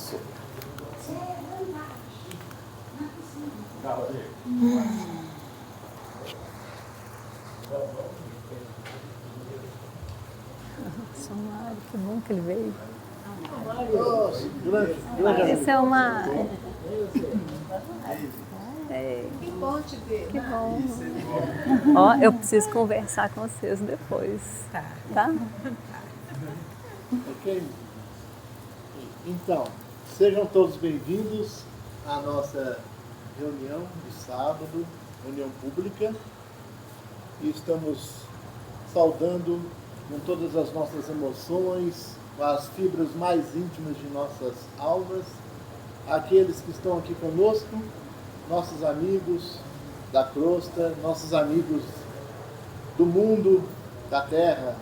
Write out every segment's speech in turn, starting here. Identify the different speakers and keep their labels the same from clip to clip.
Speaker 1: São Mário, que bom que ele veio.
Speaker 2: Isso é uma...
Speaker 1: Que bom te ver. Que bom. Ó, eu preciso conversar com vocês depois. Tá?
Speaker 2: Ok? Então, sejam todos bem-vindos à nossa reunião de sábado, reunião pública. E estamos saudando com todas as nossas emoções, com as fibras mais íntimas de nossas almas, aqueles que estão aqui conosco, nossos amigos da crosta, nossos amigos do mundo, da terra.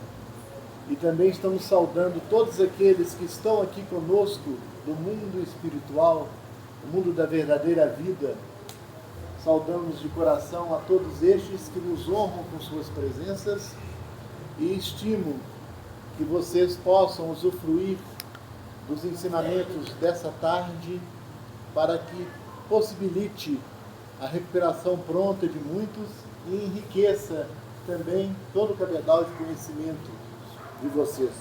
Speaker 2: E também estamos saudando todos aqueles que estão aqui conosco do mundo espiritual, do mundo da verdadeira vida. Saudamos de coração a todos estes que nos honram com suas presenças e estimo que vocês possam usufruir dos ensinamentos dessa tarde para que possibilite a recuperação pronta de muitos e enriqueça também todo o cabedal de conhecimento de vocês.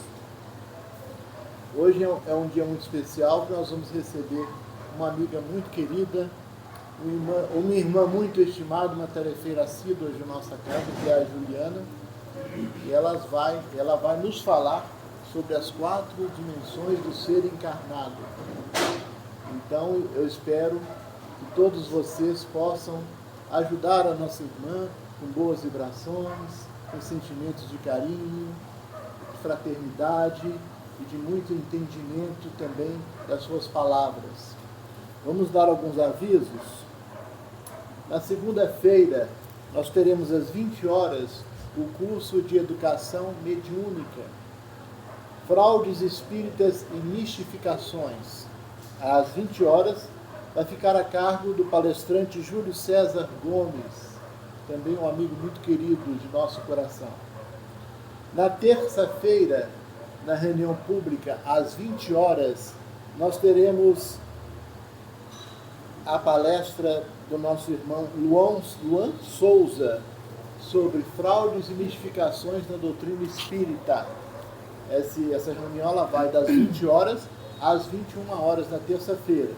Speaker 2: Hoje é um dia muito especial, que nós vamos receber uma amiga muito querida, uma irmã muito estimada, uma tarefeira assídua de nossa casa, que é a Juliana, e ela vai nos falar sobre as 4 dimensões do ser encarnado. Então, eu espero que todos vocês possam ajudar a nossa irmã com boas vibrações, com sentimentos de carinho, de fraternidade e de muito entendimento também das suas palavras. Vamos dar alguns avisos. Na segunda-feira, nós teremos às 20 horas o curso de Educação Mediúnica, Fraudes Espíritas e Mistificações. Às 20 horas, vai ficar a cargo do palestrante Júlio César Gomes, também um amigo muito querido de nosso coração. Na terça-feira, na reunião pública, às 20 horas, nós teremos a palestra do nosso irmão Luan Souza sobre fraudes e mistificações na doutrina espírita. Essa reunião ela vai das 20 horas às 21 horas na terça-feira.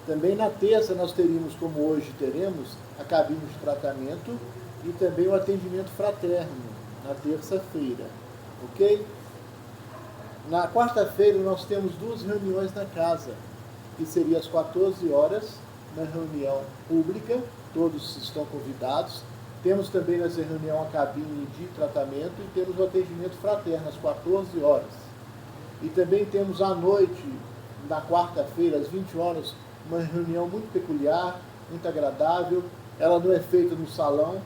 Speaker 2: Também na terça nós teríamos, como hoje teremos, a cabine de tratamento e também o atendimento fraterno na terça-feira. Ok? Na quarta-feira nós temos 2 reuniões na casa, que seria às 14 horas, na reunião pública, todos estão convidados. Temos também nessa reunião a cabine de tratamento e temos o atendimento fraterno às 14 horas. E também temos à noite, na quarta-feira, às 20 horas, uma reunião muito peculiar, muito agradável. Ela não é feita no salão,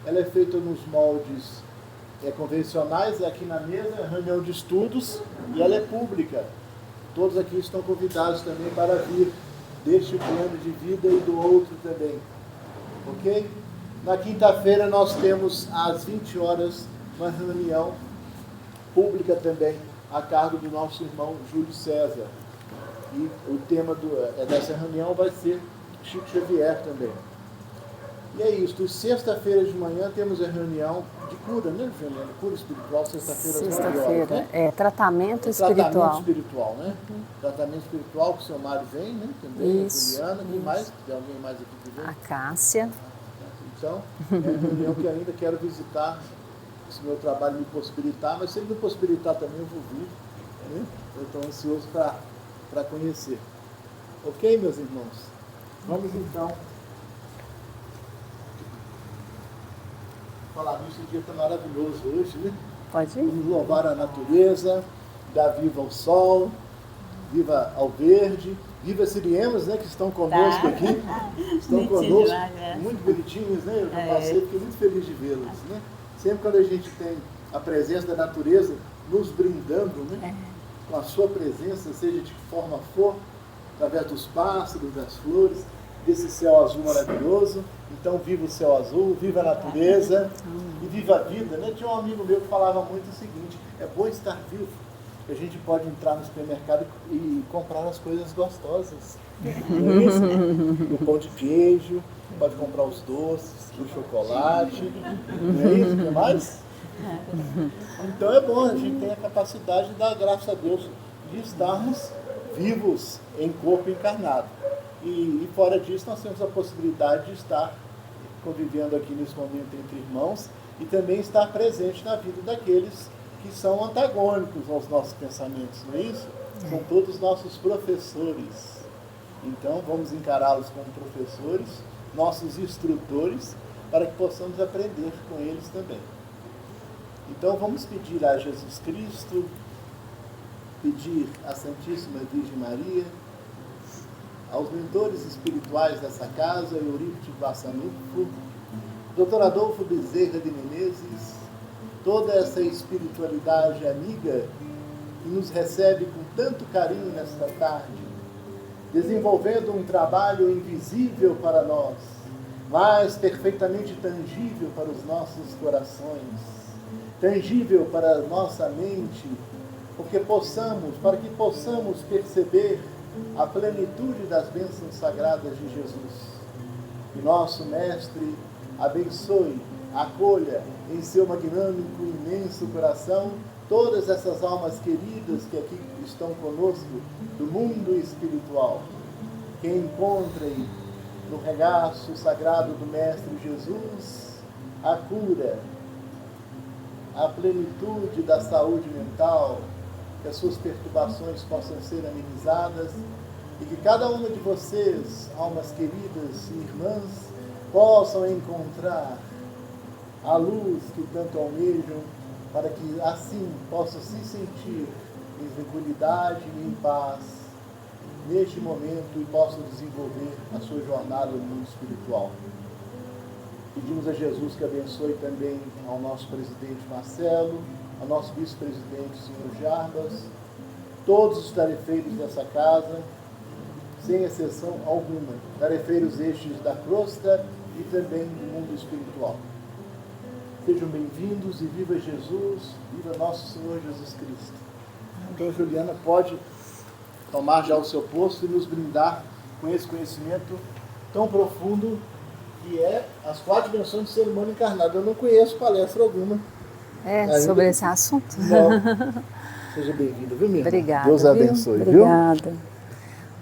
Speaker 2: ela é feita nos moldes convencionais, é aqui na mesa, reunião de estudos, e ela é pública. Todos aqui estão convidados também para vir deste plano de vida e do outro também. Ok? Na quinta-feira nós temos às 20 horas uma reunião pública também, a cargo do nosso irmão Júlio César. E o tema dessa reunião vai ser Chico Xavier também. E é isso. Sexta-feira de manhã temos a reunião de cura, né, Juliana? Cura espiritual, sexta-feira às 9 horas, né?
Speaker 1: É tratamento espiritual.
Speaker 2: Tratamento espiritual, né? Tratamento espiritual, que o seu Mário vem, né? Também,
Speaker 1: Isso,
Speaker 2: a Juliana, quem mais? Tem alguém mais aqui que vem?
Speaker 1: A Cássia.
Speaker 2: Então, é uma reunião que ainda quero visitar, se meu trabalho me possibilitar, mas se ele me possibilitar também eu vou vir, né? Eu estou ansioso para conhecer. Ok, meus irmãos? Vamos então falar nisso, o dia está maravilhoso hoje, né?
Speaker 1: Pode ir?
Speaker 2: Vamos louvar a natureza, dar viva ao sol, viva ao verde, viva Siriemos, né, que estão conosco aqui. Estão conosco, muito bonitinhos, né? Eu já passei, fiquei muito feliz de vê-los, né? Sempre quando a gente tem a presença da natureza nos brindando, né? Com a sua presença, seja de que forma for, através dos pássaros, das flores, desse céu azul maravilhoso. Então, viva o céu azul, viva a natureza e viva a vida, né? Tinha um amigo meu que falava muito o seguinte: é bom estar vivo, que a gente pode entrar no supermercado e comprar as coisas gostosas. Não é isso? O pão de queijo, pode comprar os doces, o chocolate, não é isso? O que mais? Então é bom, a gente tem a capacidade de dar graças a Deus de estarmos vivos em corpo encarnado. E fora disso, nós temos a possibilidade de estar convivendo aqui nesse momento entre irmãos e também estar presente na vida daqueles que são antagônicos aos nossos pensamentos, não é isso? São todos nossos professores. Então, vamos encará-los como professores, nossos instrutores, para que possamos aprender com eles também. Então, vamos pedir a Jesus Cristo, pedir à Santíssima Virgem Maria, aos mentores espirituais dessa casa, Eurípides Bassanufo, Dr. Adolfo Bezerra de Menezes, toda essa espiritualidade amiga que nos recebe com tanto carinho nesta tarde, desenvolvendo um trabalho invisível para nós, mas perfeitamente tangível para os nossos corações, tangível para a nossa mente, para que possamos perceber a plenitude das bênçãos sagradas de Jesus. Que nosso Mestre abençoe, acolha em seu magnânimo e imenso coração todas essas almas queridas que aqui estão conosco do mundo espiritual. Que encontrem no regaço sagrado do Mestre Jesus a cura, a plenitude da saúde mental, que as suas perturbações possam ser amenizadas e que cada uma de vocês, almas queridas e irmãs, possam encontrar a luz que tanto almejam, para que assim possam se sentir em tranquilidade e em paz neste momento e possam desenvolver a sua jornada no mundo espiritual. Pedimos a Jesus que abençoe também ao nosso presidente Marcelo, ao nosso vice-presidente, senhor Jarbas, todos os tarefeiros dessa casa, sem exceção alguma, tarefeiros estes da crosta e também do mundo espiritual. Sejam bem-vindos e viva Jesus, viva nosso Senhor Jesus Cristo. Então, Juliana pode tomar já o seu posto e nos brindar com esse conhecimento tão profundo que é as 4 dimensões do ser humano encarnado. Eu não conheço palestra alguma
Speaker 1: sobre esse assunto.
Speaker 2: Não. Seja bem-vinda, viu, minha irmã?
Speaker 1: Obrigada.
Speaker 2: Deus abençoe,
Speaker 1: Obrigada.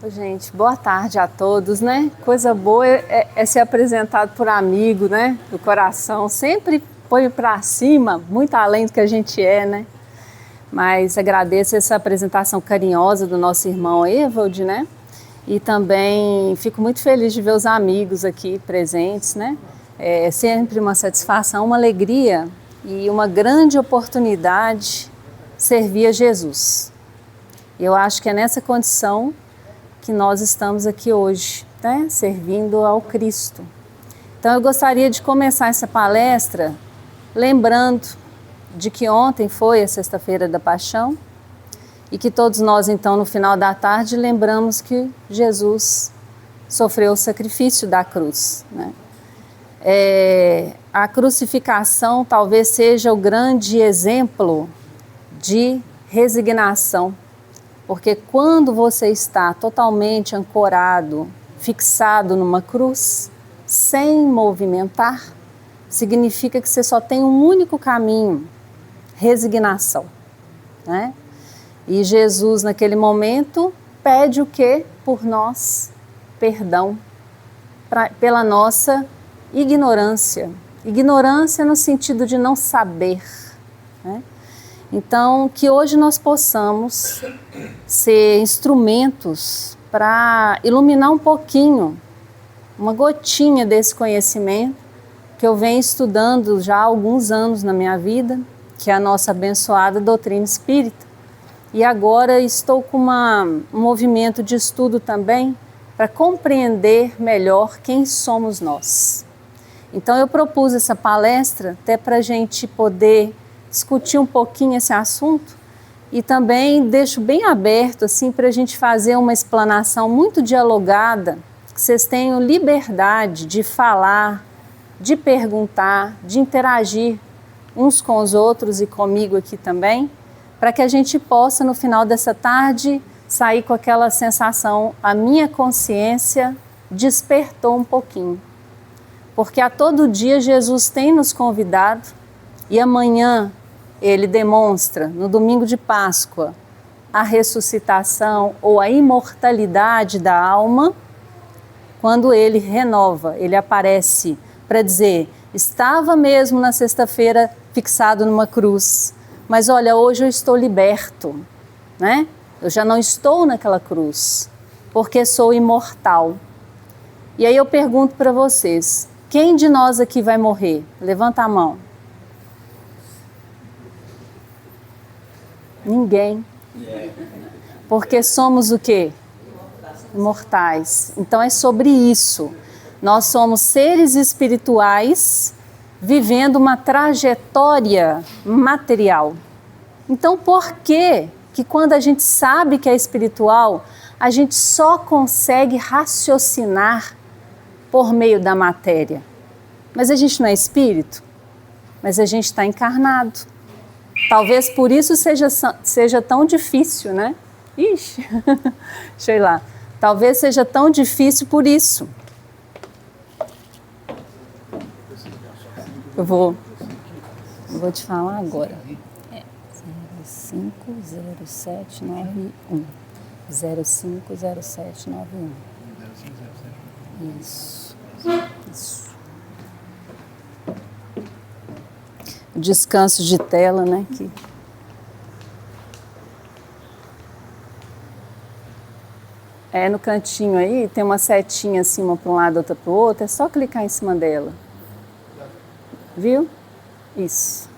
Speaker 1: Gente, boa tarde a todos, né? Coisa boa é ser apresentado por amigo, né? Do coração. Sempre põe para cima, muito além do que a gente é, né? Mas agradeço essa apresentação carinhosa do nosso irmão Evald, né? E também fico muito feliz de ver os amigos aqui presentes, né? É sempre uma satisfação, uma alegria e uma grande oportunidade servir a Jesus. Eu acho que é nessa condição que nós estamos aqui hoje, né? Servindo ao Cristo. Então eu gostaria de começar essa palestra lembrando de que ontem foi a Sexta-feira da Paixão e que todos nós, então, no final da tarde, lembramos que Jesus sofreu o sacrifício da cruz, né? A crucificação talvez seja o grande exemplo de resignação, porque quando você está totalmente ancorado, fixado numa cruz, sem movimentar, significa que você só tem um único caminho: resignação, né? E Jesus, naquele momento, pede o quê? Por nós, perdão, pela nossa ignorância. Ignorância no sentido de não saber, né? Então, que hoje nós possamos ser instrumentos para iluminar um pouquinho, uma gotinha desse conhecimento que eu venho estudando já há alguns anos na minha vida, que é a nossa abençoada doutrina espírita. E agora estou com um movimento de estudo também para compreender melhor quem somos nós. Então eu propus essa palestra até para a gente poder discutir um pouquinho esse assunto e também deixo bem aberto assim para a gente fazer uma explanação muito dialogada, que vocês tenham liberdade de falar, de perguntar, de interagir uns com os outros e comigo aqui também, para que a gente possa, no final dessa tarde, sair com aquela sensação, a minha consciência despertou um pouquinho. Porque a todo dia Jesus tem nos convidado e amanhã ele demonstra, no domingo de Páscoa, a ressuscitação ou a imortalidade da alma, quando ele renova, ele aparece para dizer, estava mesmo na sexta-feira fixado numa cruz, mas olha, hoje eu estou liberto, né? Eu já não estou naquela cruz, porque sou imortal. E aí eu pergunto para vocês, quem de nós aqui vai morrer? Levanta a mão. Ninguém. Porque somos o quê? Imortais. Então é sobre isso. Nós somos seres espirituais vivendo uma trajetória material. Então por que quando a gente sabe que é espiritual, a gente só consegue raciocinar por meio da matéria? Mas a gente não é espírito, mas a gente está encarnado. Talvez por isso seja tão difícil, né? Ixi, deixa eu ir lá. Talvez seja tão difícil por isso. Eu vou te falar agora. 050791. 050791. Isso. Descanso de tela, né? Aqui. No cantinho aí, tem uma setinha assim, uma para um lado, outra para o outro, é só clicar em cima dela. Viu? Isso.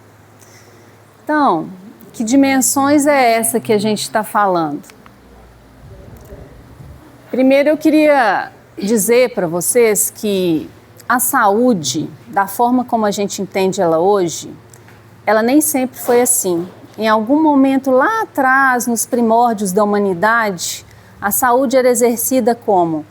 Speaker 1: Então, que dimensões é essa que a gente está falando? Primeiro eu queria dizer para vocês que a saúde, da forma como a gente entende ela hoje, ela nem sempre foi assim. Em algum momento lá atrás, nos primórdios da humanidade, a saúde era exercida como?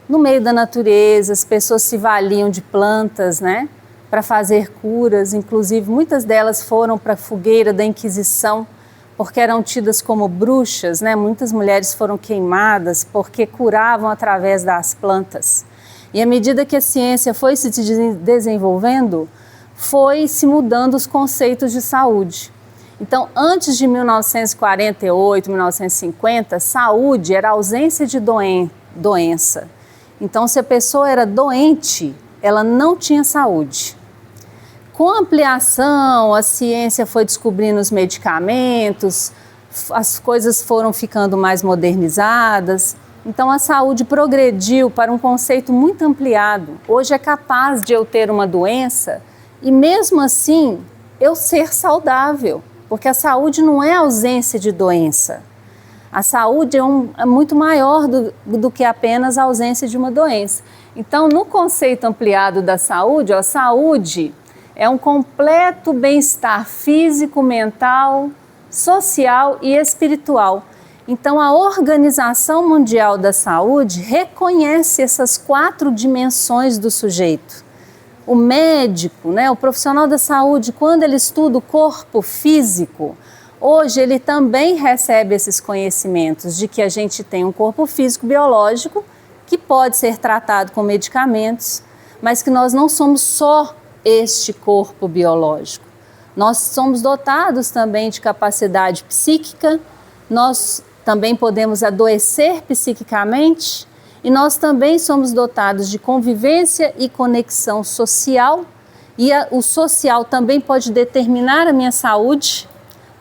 Speaker 1: No meio da natureza, as pessoas se valiam de plantas, né? Para fazer curas, inclusive muitas delas foram para a fogueira da Inquisição, porque eram tidas como bruxas, né? Muitas mulheres foram queimadas porque curavam através das plantas. E à medida que a ciência foi se desenvolvendo, foi se mudando os conceitos de saúde. Então, antes de 1948, 1950, saúde era ausência de doença. Então, se a pessoa era doente, ela não tinha saúde. Com a ampliação, a ciência foi descobrindo os medicamentos, as coisas foram ficando mais modernizadas. Então, a saúde progrediu para um conceito muito ampliado. Hoje é capaz de eu ter uma doença e, mesmo assim, eu ser saudável. Porque a saúde não é ausência de doença. A saúde é muito maior do que apenas a ausência de uma doença. Então, no conceito ampliado da saúde, a saúde é um completo bem-estar físico, mental, social e espiritual. Então, a Organização Mundial da Saúde reconhece essas 4 dimensões do sujeito. O médico, né, o profissional da saúde, quando ele estuda o corpo físico, hoje ele também recebe esses conhecimentos de que a gente tem um corpo físico biológico que pode ser tratado com medicamentos, mas que nós não somos só este corpo biológico. Nós somos dotados também de capacidade psíquica, nós também podemos adoecer psiquicamente, e nós também somos dotados de convivência e conexão social, e o social também pode determinar a minha saúde.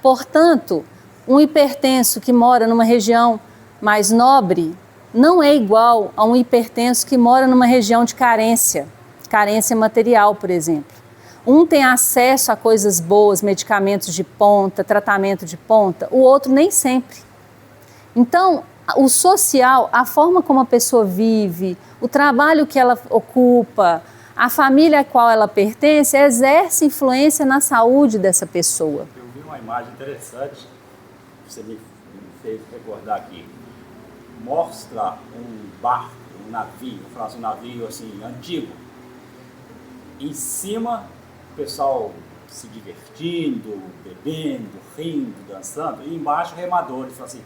Speaker 1: Portanto, um hipertenso que mora numa região mais nobre não é igual a um hipertenso que mora numa região de carência material, por exemplo. Um tem acesso a coisas boas, medicamentos de ponta, tratamento de ponta, o outro nem sempre. Então, o social, a forma como a pessoa vive, o trabalho que ela ocupa, a família a qual ela pertence, exerce influência na saúde dessa pessoa.
Speaker 3: Eu vi uma imagem interessante, você me fez recordar aqui. Mostra um barco, um navio, vou falar assim, um navio assim, antigo. Em cima, o pessoal se divertindo, bebendo, rindo, dançando, e embaixo remadores, falam assim,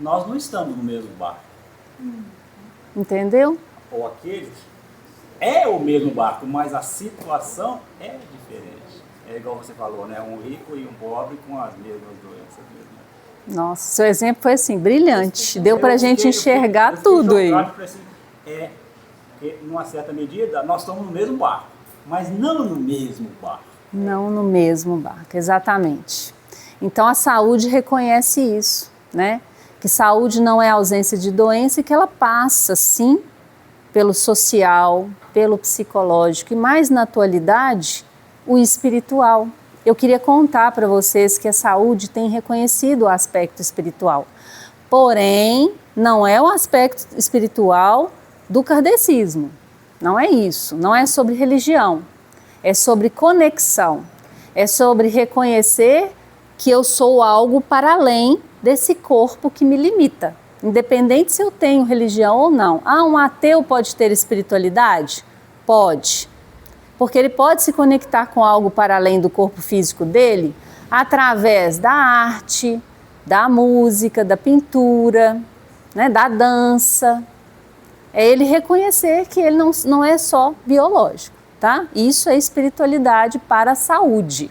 Speaker 3: nós não estamos no mesmo barco.
Speaker 1: Entendeu?
Speaker 3: Ou aqueles, é o mesmo barco, mas a situação é diferente. É igual você falou, né? Um rico e um pobre com as mesmas doenças mesmo.
Speaker 1: Nossa, seu exemplo foi assim, brilhante. Deu pra gente enxergar tudo aí.
Speaker 3: Porque, numa certa medida, nós estamos no mesmo barco, mas não no mesmo barco.
Speaker 1: Não no mesmo barco, exatamente. Então a saúde reconhece isso, né? Que saúde não é ausência de doença e que ela passa, sim, pelo social, pelo psicológico e mais na atualidade, o espiritual. Eu queria contar para vocês que a saúde tem reconhecido o aspecto espiritual. Porém, não é o aspecto espiritual do kardecismo. Não é isso. Não é sobre religião. É sobre conexão. É sobre reconhecer que eu sou algo para além desse corpo que me limita. Independente se eu tenho religião ou não. Ah, um ateu pode ter espiritualidade? Pode. Porque ele pode se conectar com algo para além do corpo físico dele através da arte, da música, da pintura, né, da dança. É ele reconhecer que ele não é só biológico, tá? Isso é espiritualidade para a saúde.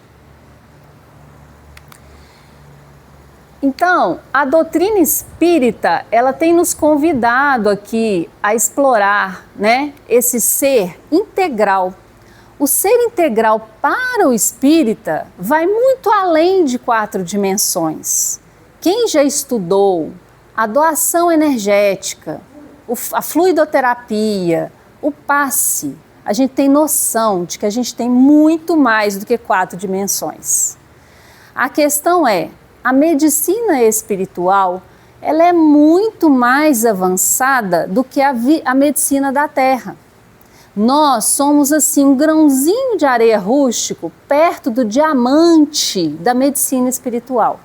Speaker 1: Então, a doutrina espírita, ela tem nos convidado aqui a explorar, né, esse ser integral. O ser integral para o espírita vai muito além de 4 dimensões. Quem já estudou a doação energética, a fluidoterapia, o passe, a gente tem noção de que a gente tem muito mais do que 4 dimensões. A questão é, a medicina espiritual, ela é muito mais avançada do que a medicina da Terra. Nós somos assim um grãozinho de areia rústico perto do diamante da medicina espiritual.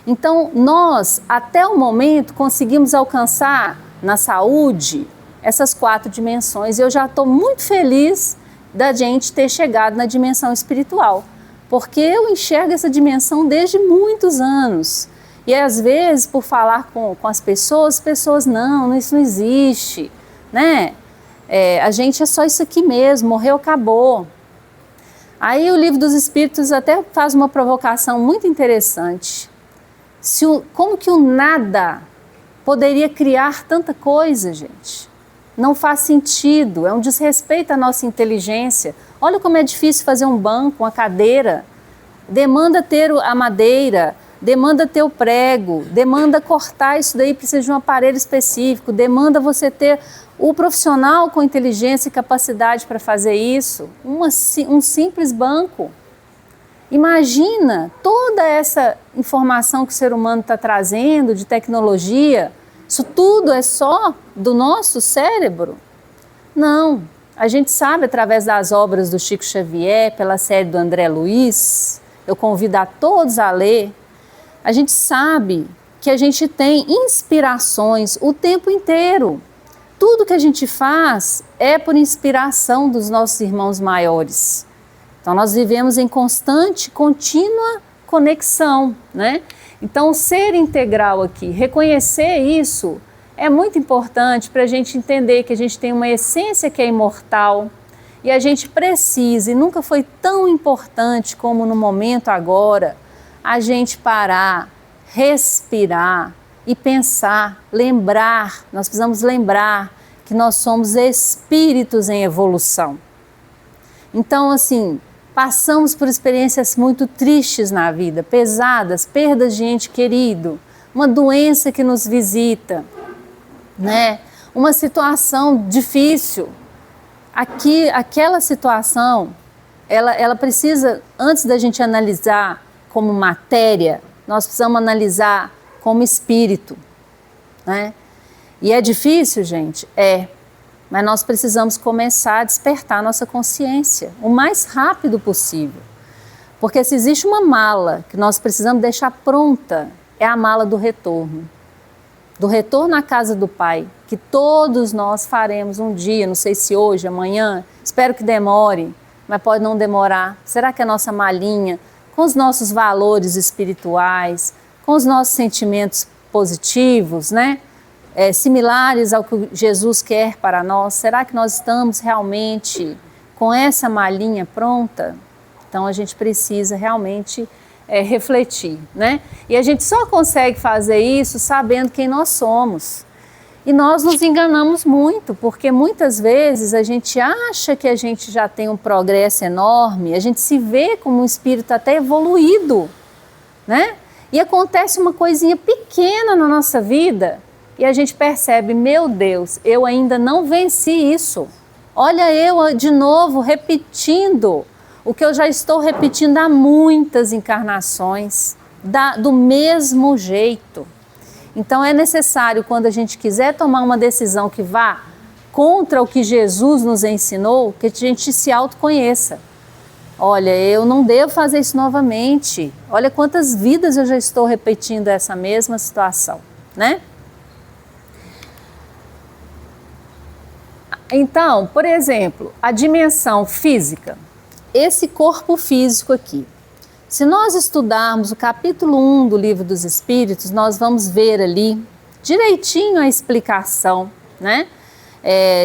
Speaker 1: Então nós até o momento conseguimos alcançar na saúde essas 4 dimensões. Eu já estou muito feliz da gente ter chegado na dimensão espiritual, porque eu enxergo essa dimensão desde muitos anos. E às vezes por falar com as pessoas não, isso não existe, né? A gente é só isso aqui mesmo, morreu, acabou. Aí o Livro dos Espíritos até faz uma provocação muito interessante. Como que o nada poderia criar tanta coisa, gente? Não faz sentido, é um desrespeito à nossa inteligência. Olha como é difícil fazer um banco, uma cadeira. Demanda ter a madeira, demanda ter o prego, demanda cortar isso daí, precisa de um aparelho específico, demanda você ter o profissional com inteligência e capacidade para fazer isso, um simples banco. Imagina toda essa informação que o ser humano está trazendo de tecnologia, isso tudo é só do nosso cérebro? Não, a gente sabe através das obras do Chico Xavier, pela série do André Luiz, eu convido a todos a ler, a gente sabe que a gente tem inspirações o tempo inteiro. Tudo que a gente faz é por inspiração dos nossos irmãos maiores. Então nós vivemos em constante, contínua conexão, né? Então o ser integral aqui, reconhecer isso é muito importante para a gente entender que a gente tem uma essência que é imortal e a gente precisa, e nunca foi tão importante como no momento agora, a gente parar, respirar e pensar, lembrar, nós precisamos lembrar que nós somos espíritos em evolução. Então, assim, passamos por experiências muito tristes na vida, pesadas, perdas de ente querido, uma doença que nos visita, né? Uma situação difícil. Aquela situação, ela precisa, antes da gente analisar como matéria, nós precisamos analisar como espírito, né? E é difícil, gente? Mas nós precisamos começar a despertar nossa consciência o mais rápido possível. Porque se existe uma mala que nós precisamos deixar pronta, é a mala do retorno. Do retorno à casa do Pai, que todos nós faremos um dia, não sei se hoje, amanhã, espero que demore, mas pode não demorar. Será que a nossa malinha, com os nossos valores espirituais, com os nossos sentimentos positivos, né? Similares ao que Jesus quer para nós, será que nós estamos realmente com essa malinha pronta? Então a gente precisa realmente refletir, né? E a gente só consegue fazer isso sabendo quem nós somos. E nós nos enganamos muito, porque muitas vezes a gente acha que a gente já tem um progresso enorme, a gente se vê como um espírito até evoluído, né? E acontece uma coisinha pequena na nossa vida e a gente percebe, meu Deus, eu ainda não venci isso. Olha eu de novo repetindo o que eu já estou repetindo há muitas encarnações, do mesmo jeito. Então é necessário, quando a gente quiser tomar uma decisão que vá contra o que Jesus nos ensinou, que a gente se autoconheça. Olha, eu não devo fazer isso novamente. Olha quantas vidas eu já estou repetindo essa mesma situação, né? Então, por exemplo, a dimensão física, esse corpo físico aqui. Se nós estudarmos o capítulo 1 do Livro dos Espíritos, nós vamos ver ali direitinho a explicação, né?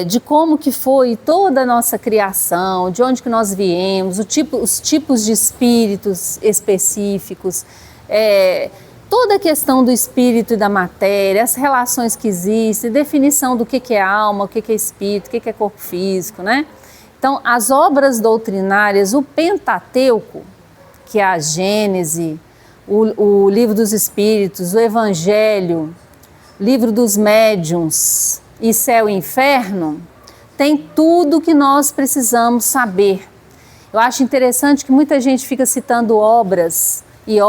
Speaker 1: De como que foi toda a nossa criação, de onde que nós viemos, os tipos de espíritos específicos, toda a questão do espírito e da matéria, as relações que existem, definição do que é alma, o que é espírito, o que é corpo físico, né? Então, as obras doutrinárias, o Pentateuco, que é a Gênese, o Livro dos Espíritos, o Evangelho, Livro dos Médiuns e Céu e Inferno, tem tudo que nós precisamos saber. Eu acho interessante que muita gente fica citando obras e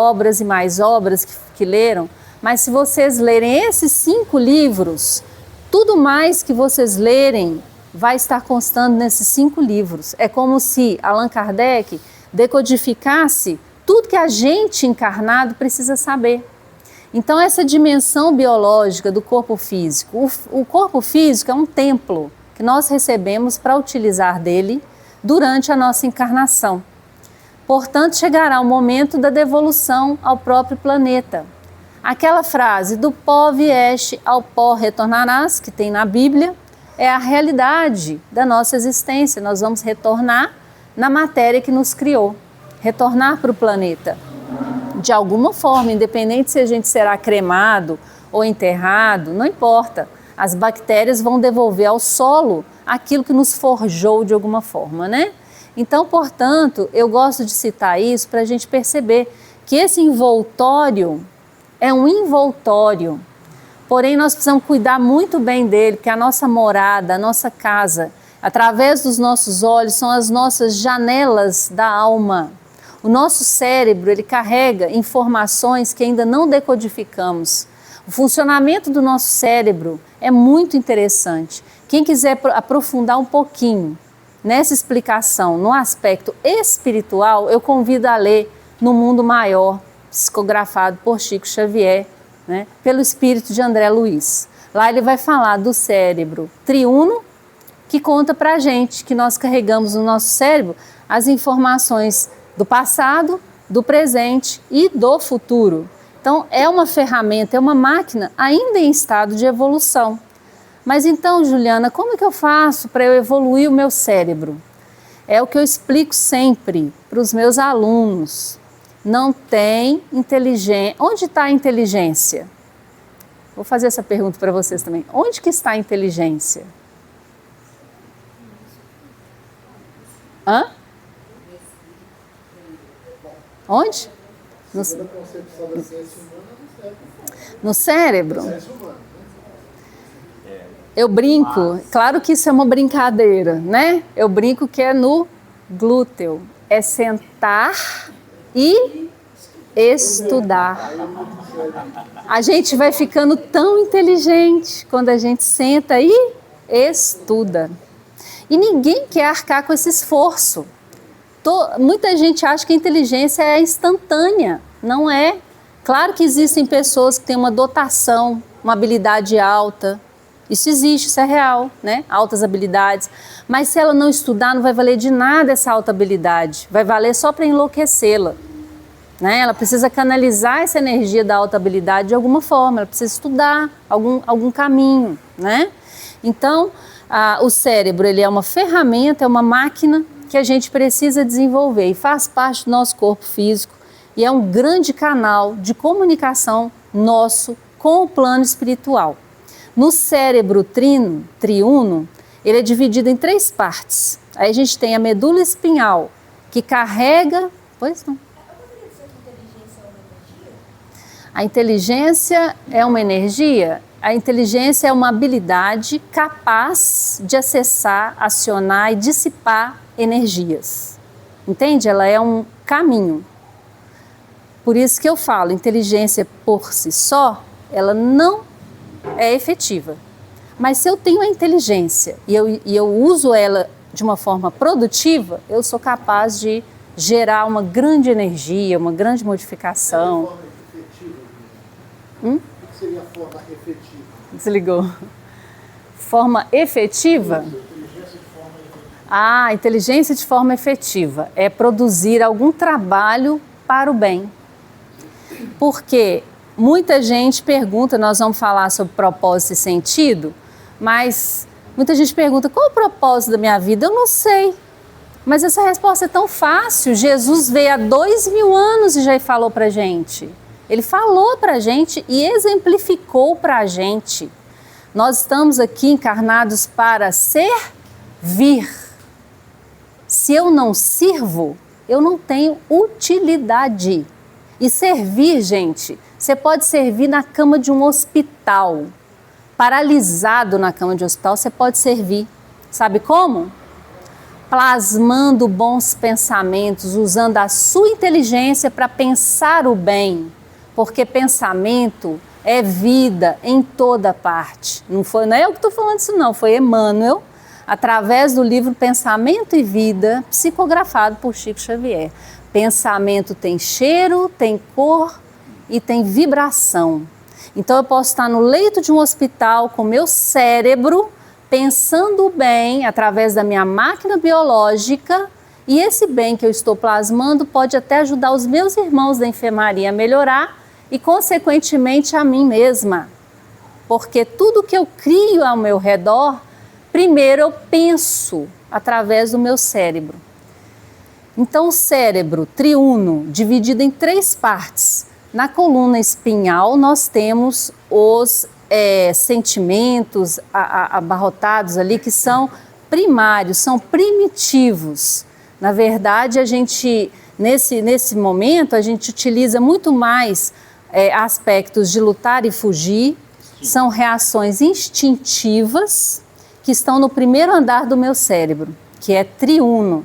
Speaker 1: mais obras que leram, mas se vocês lerem esses 5 livros, tudo mais que vocês lerem vai estar constando nesses 5 livros. É como se Allan Kardec decodificasse tudo que a gente encarnado precisa saber. Então essa dimensão biológica do corpo físico, o corpo físico é um templo que nós recebemos para utilizar dele durante a nossa encarnação. Portanto, chegará o momento da devolução ao próprio planeta. Aquela frase, do pó vieste, ao pó retornarás, que tem na Bíblia, é a realidade da nossa existência. Nós vamos retornar na matéria que nos criou, retornar para o planeta. De alguma forma, independente se a gente será cremado ou enterrado, não importa. As bactérias vão devolver ao solo aquilo que nos forjou de alguma forma, né? Então, portanto, eu gosto de citar isso para a gente perceber que esse envoltório é um envoltório. Porém, nós precisamos cuidar muito bem dele, porque a nossa morada, a nossa casa, através dos nossos olhos, são as nossas janelas da alma. O nosso cérebro, ele carrega informações que ainda não decodificamos. O funcionamento do nosso cérebro é muito interessante. Quem quiser aprofundar um pouquinho nessa explicação, no aspecto espiritual, eu convido a ler No Mundo Maior, psicografado por Chico Xavier, né, pelo espírito de André Luiz. Lá ele vai falar do cérebro triuno, que conta pra gente que nós carregamos no nosso cérebro as informações do passado, do presente e do futuro. Então é uma ferramenta, é uma máquina ainda em estado de evolução. Mas então, Juliana, como é que eu faço para eu evoluir o meu cérebro? É o que eu explico sempre para os meus alunos. Não tem inteligência. Onde está a inteligência? Vou fazer essa pergunta para vocês também. Onde que está a inteligência? Hã? Onde? No cérebro. Eu brinco, claro que isso é uma brincadeira, né? Eu brinco que é no glúteo. É sentar e estudar. A gente vai ficando tão inteligente quando a gente senta e estuda. E ninguém quer arcar com esse esforço. Muita gente acha que a inteligência é instantânea. Não é. Claro que existem pessoas que têm uma dotação, uma habilidade alta, Isso existe, isso é real, né? Altas habilidades. Mas se ela não estudar, não vai valer de nada essa alta habilidade. Vai valer só para enlouquecê-la, né? Ela precisa canalizar essa energia da alta habilidade de alguma forma. Ela precisa estudar algum caminho, né? Então, o cérebro, ele é uma ferramenta, é uma máquina que a gente precisa desenvolver e faz parte do nosso corpo físico e é um grande canal de comunicação nosso com o plano espiritual. No cérebro triuno, ele é dividido em 3 partes. Aí a gente tem a medula espinhal, que carrega... Pois não. A inteligência é uma energia? A inteligência é uma habilidade capaz de acessar, acionar e dissipar energias. Entende? Ela é um caminho. Por isso que eu falo, inteligência por si só, ela não é efetiva. Mas se eu tenho a inteligência e eu uso ela de uma forma produtiva, eu sou capaz de gerar uma grande energia, uma grande modificação.
Speaker 2: Forma efetiva, o que seria a forma efetiva?
Speaker 1: Desligou. Forma efetiva?
Speaker 2: Inteligência de forma efetiva.
Speaker 1: Ah, inteligência de forma efetiva é produzir algum trabalho para o bem. Porque muita gente pergunta, nós vamos falar sobre propósito e sentido, mas muita gente pergunta, qual é o propósito da minha vida? Eu não sei. Mas essa resposta é tão fácil. Jesus veio há 2000 anos e já falou pra gente. Ele falou pra gente e exemplificou pra gente. Nós estamos aqui encarnados para servir. Se eu não sirvo, eu não tenho utilidade. E servir, gente, você pode servir na cama de um hospital. Paralisado na cama de um hospital, você pode servir. Sabe como? Plasmando bons pensamentos, usando a sua inteligência para pensar o bem. Porque pensamento é vida em toda parte. Não é eu que estou falando isso não, foi Emmanuel, através do livro Pensamento e Vida, psicografado por Chico Xavier. Pensamento tem cheiro, tem cor e tem vibração. Então eu posso estar no leito de um hospital com meu cérebro, pensando bem através da minha máquina biológica, e esse bem que eu estou plasmando pode até ajudar os meus irmãos da enfermaria a melhorar e, consequentemente, a mim mesma. Porque tudo que eu crio ao meu redor, primeiro eu penso através do meu cérebro. Então, o cérebro triuno, dividido em 3 partes. Na coluna espinhal, nós temos os sentimentos abarrotados ali, que são primários, são primitivos. Na verdade, a gente, nesse momento, a gente utiliza muito mais aspectos de lutar e fugir. São reações instintivas que estão no primeiro andar do meu cérebro, que é triuno.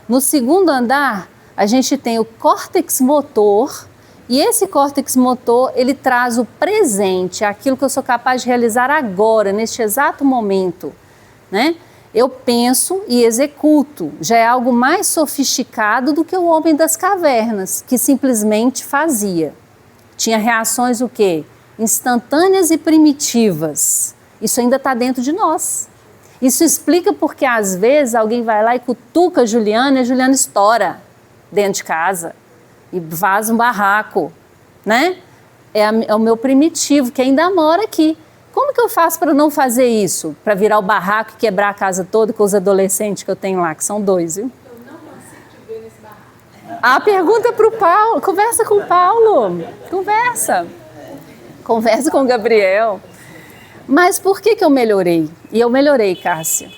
Speaker 1: No segundo andar, a gente tem o córtex motor, e esse córtex motor, ele traz o presente, aquilo que eu sou capaz de realizar agora, neste exato momento, né? Eu penso e executo, já é algo mais sofisticado do que o homem das cavernas, que simplesmente fazia. Tinha reações o quê? Instantâneas e primitivas. Isso ainda está dentro de nós. Isso explica porque às vezes alguém vai lá e cutuca a Juliana e a Juliana estoura dentro de casa e vaza um barraco, né? É o meu primitivo que ainda mora aqui. Como que eu faço para não fazer isso? Para virar o barraco e quebrar a casa toda com os adolescentes que eu tenho lá, que são 2, viu?
Speaker 4: Eu não consigo te ver nesse barraco.
Speaker 1: A pergunta é para o Paulo. Conversa com o Paulo. Conversa com o Gabriel. Mas por que eu melhorei? E eu melhorei, Cássia.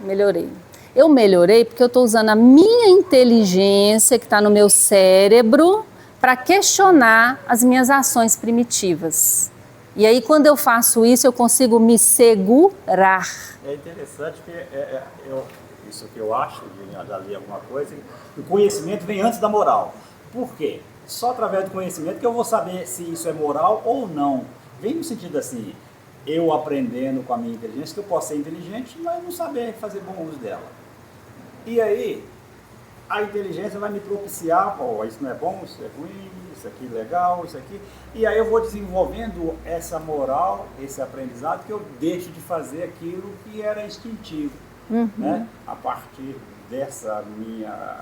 Speaker 1: Melhorei. Eu melhorei porque eu estou usando a minha inteligência que está no meu cérebro para questionar as minhas ações primitivas. E aí, quando eu faço isso, eu consigo me segurar.
Speaker 3: É interessante que isso que eu acho, já li alguma coisa, que o conhecimento vem antes da moral. Por quê? Só através do conhecimento que eu vou saber se isso é moral ou não. Vem no sentido assim, eu aprendendo com a minha inteligência, que eu posso ser inteligente, mas não saber fazer bom uso dela. E aí, a inteligência vai me propiciar, pô, isso não é bom, isso é ruim, isso aqui é legal, isso aqui. E aí eu vou desenvolvendo essa moral, esse aprendizado, que eu deixo de fazer aquilo que era instintivo. Né? A partir dessa minha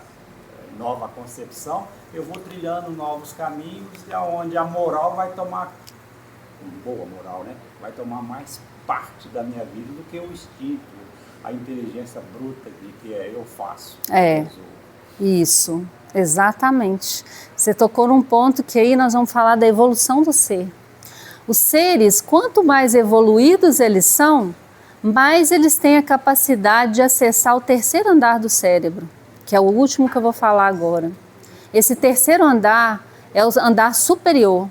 Speaker 3: nova concepção, eu vou trilhando novos caminhos, onde a moral vai tomar, boa moral, né? Vai tomar mais parte da minha vida do que o instinto, a inteligência bruta de que eu faço.
Speaker 1: Isso, exatamente. Você tocou num ponto que aí nós vamos falar da evolução do ser. Os seres, quanto mais evoluídos eles são, mais eles têm a capacidade de acessar o terceiro andar do cérebro, que é o último que eu vou falar agora. Esse terceiro andar é o andar superior,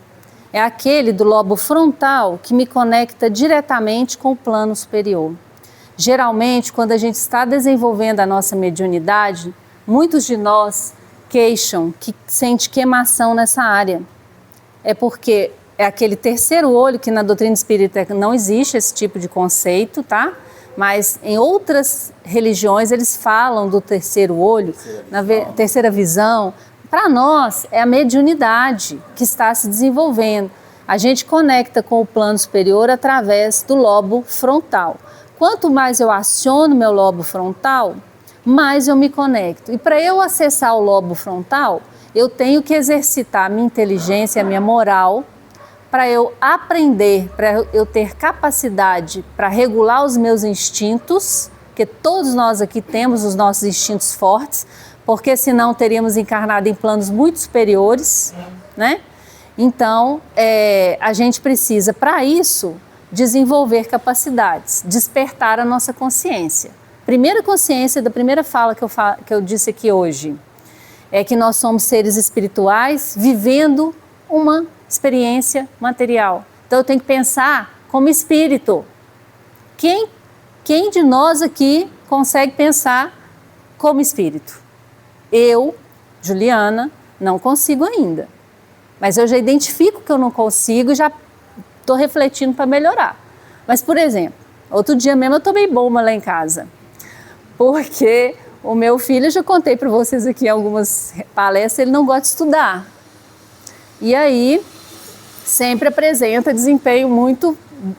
Speaker 1: é aquele do lobo frontal que me conecta diretamente com o plano superior. Geralmente, quando a gente está desenvolvendo a nossa mediunidade, muitos de nós queixam que sente queimação nessa área. É porque é aquele terceiro olho que na doutrina espírita não existe esse tipo de conceito, tá? Mas em outras religiões eles falam do terceiro olho, terceira visão. Para nós é a mediunidade que está se desenvolvendo. A gente conecta com o plano superior através do lobo frontal. Quanto mais eu aciono meu lobo frontal, mais eu me conecto. E para eu acessar o lobo frontal, eu tenho que exercitar a minha inteligência, a minha moral, para eu aprender, para eu ter capacidade para regular os meus instintos, porque todos nós aqui temos os nossos instintos fortes, porque senão teríamos encarnado em planos muito superiores, né? Então, a gente precisa, para isso, desenvolver capacidades, despertar a nossa consciência. Primeira consciência da primeira fala que eu disse aqui hoje é que nós somos seres espirituais vivendo uma experiência material. Então eu tenho que pensar como espírito. Quem de nós aqui consegue pensar como espírito? Eu, Juliana, não consigo ainda. Mas eu já identifico que eu não consigo e já estou refletindo para melhorar. Mas, por exemplo, outro dia mesmo eu tomei bomba lá em casa. Porque o meu filho, eu já contei para vocês aqui em algumas palestras, ele não gosta de estudar. E aí, sempre apresenta desempenho muito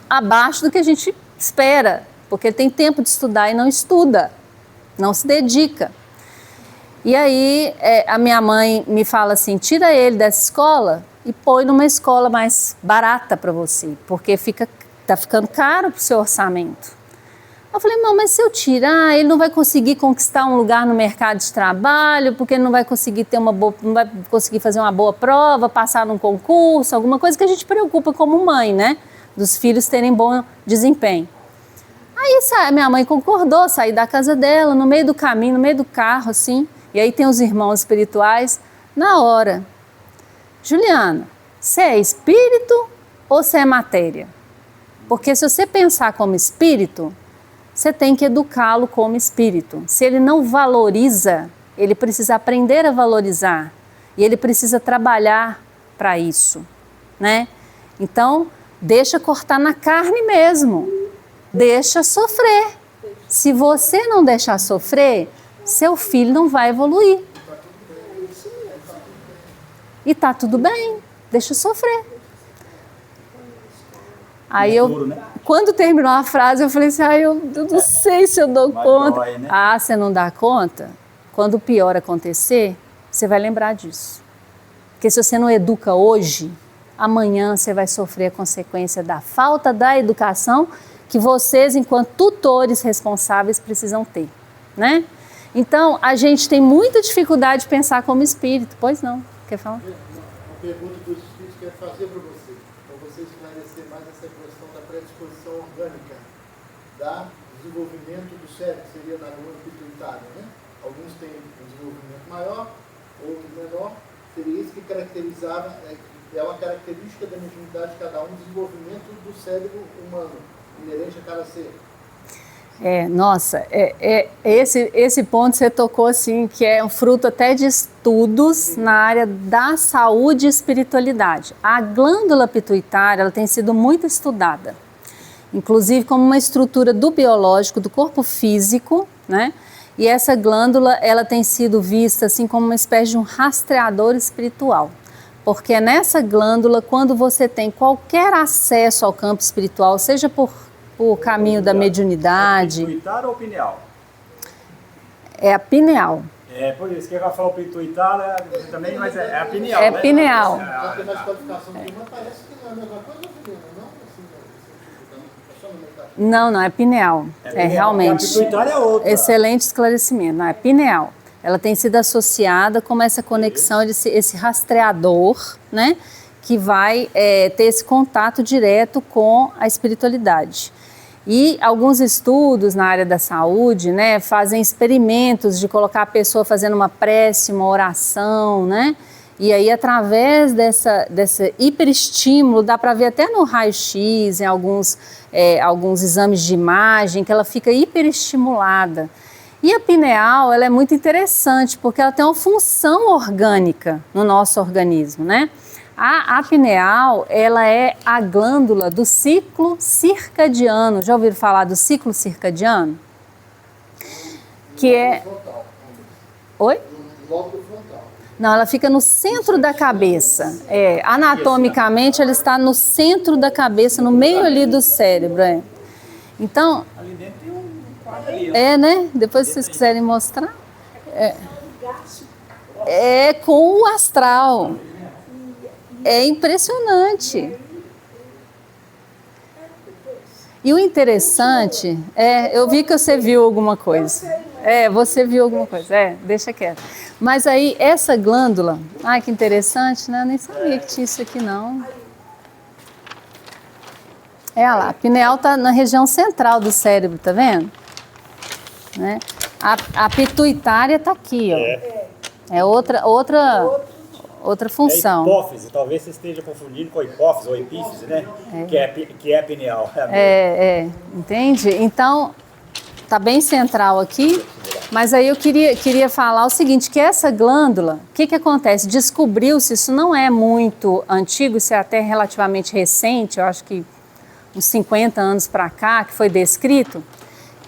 Speaker 1: abaixo do que a gente espera, porque ele tem tempo de estudar e não estuda, não se dedica. E aí a minha mãe me fala assim, tira ele dessa escola e põe numa escola mais barata para você, porque tá ficando caro para o seu orçamento. Eu falei, não, mas se eu tirar, ele não vai conseguir conquistar um lugar no mercado de trabalho, porque ele não vai conseguir não vai conseguir fazer uma boa prova, passar num concurso, alguma coisa que a gente preocupa como mãe, né? Dos filhos terem bom desempenho. Aí minha mãe concordou, saí da casa dela, no meio do caminho, no meio do carro, assim, e aí tem os irmãos espirituais, na hora. Juliana, você é espírito ou você é matéria? Porque se você pensar como espírito, você tem que educá-lo como espírito. Se ele não valoriza, ele precisa aprender a valorizar. E ele precisa trabalhar para isso, né? Então, deixa cortar na carne mesmo. Deixa sofrer. Se você não deixar sofrer, seu filho não vai evoluir. E tá tudo bem, deixa sofrer. Aí quando terminou a frase, eu falei assim, eu não sei se eu dou conta.
Speaker 3: Dói, né?
Speaker 1: Ah, você não dá conta? Quando o pior acontecer, você vai lembrar disso. Porque se você não educa hoje, amanhã você vai sofrer a consequência da falta da educação que vocês, enquanto tutores responsáveis, precisam ter, né? Então, a gente tem muita dificuldade de pensar como espírito. Pois não, quer falar?
Speaker 2: Uma pergunta que os espíritos querem fazer para você esclarecer mais essa questão da predisposição orgânica, da desenvolvimento do cérebro, que seria na glândula pituitária, né? Alguns têm um desenvolvimento maior, outros menor. Seria isso que caracterizava, é uma característica da mediunidade de cada um, o desenvolvimento do cérebro humano, inerente a cada ser.
Speaker 1: Esse ponto você tocou assim, que é um fruto até de estudos na área da saúde e espiritualidade. A glândula pituitária, ela tem sido muito estudada, inclusive como uma estrutura do biológico, do corpo físico, né? E essa glândula, ela tem sido vista assim como uma espécie de um rastreador espiritual. Porque é nessa glândula, quando você tem qualquer acesso ao campo espiritual, seja por caminho da mediunidade...
Speaker 3: É pituitária ou pineal?
Speaker 1: É a pineal.
Speaker 3: É por isso que eu falo pituitária também, mas é a pineal,
Speaker 1: É
Speaker 3: né?
Speaker 1: pineal.
Speaker 2: Então, tem mais qualificação de uma, parece que não é a mesma coisa, Juliana, não? Assim,
Speaker 1: Não, é pineal. É realmente.
Speaker 3: A pituitária é outra.
Speaker 1: Excelente esclarecimento. Não, é pineal. Ela tem sido associada com essa conexão, esse rastreador, né? Que vai ter esse contato direto com a espiritualidade. E alguns estudos na área da saúde, né, fazem experimentos de colocar a pessoa fazendo uma prece, uma oração, né? E aí, através desse hiperestímulo, dá para ver até no raio-x, em alguns exames de imagem, que ela fica hiperestimulada. E a pineal, ela é muito interessante, porque ela tem uma função orgânica no nosso organismo, né? A pineal, ela é a glândula do ciclo circadiano. Já ouviram falar do ciclo circadiano? Que é... Oi?
Speaker 2: lóbulo frontal.
Speaker 1: Não, ela fica no centro da cabeça. Anatomicamente, ela está no centro da cabeça, no meio ali do cérebro. Então...
Speaker 3: Ali dentro tem um quadro ali.
Speaker 1: né? Depois, se vocês quiserem mostrar. É com o astral. É impressionante. E o interessante eu vi que você viu alguma coisa. Você viu alguma coisa. Deixa quieto. Mas aí, essa glândula, ai que interessante, né? Eu nem sabia que tinha isso aqui, não. Olha lá, a pineal está na região central do cérebro, tá vendo? Né? A pituitária está aqui, ó. É outra função.
Speaker 3: É hipófise, talvez você esteja confundindo com a hipófise ou epífise, né? Que é a pineal.
Speaker 1: Entende? Então, tá bem central aqui, mas aí eu queria falar o seguinte, que essa glândula, o que acontece? Descobriu-se, isso não é muito antigo, isso é até relativamente recente, eu acho que uns 50 anos para cá, que foi descrito,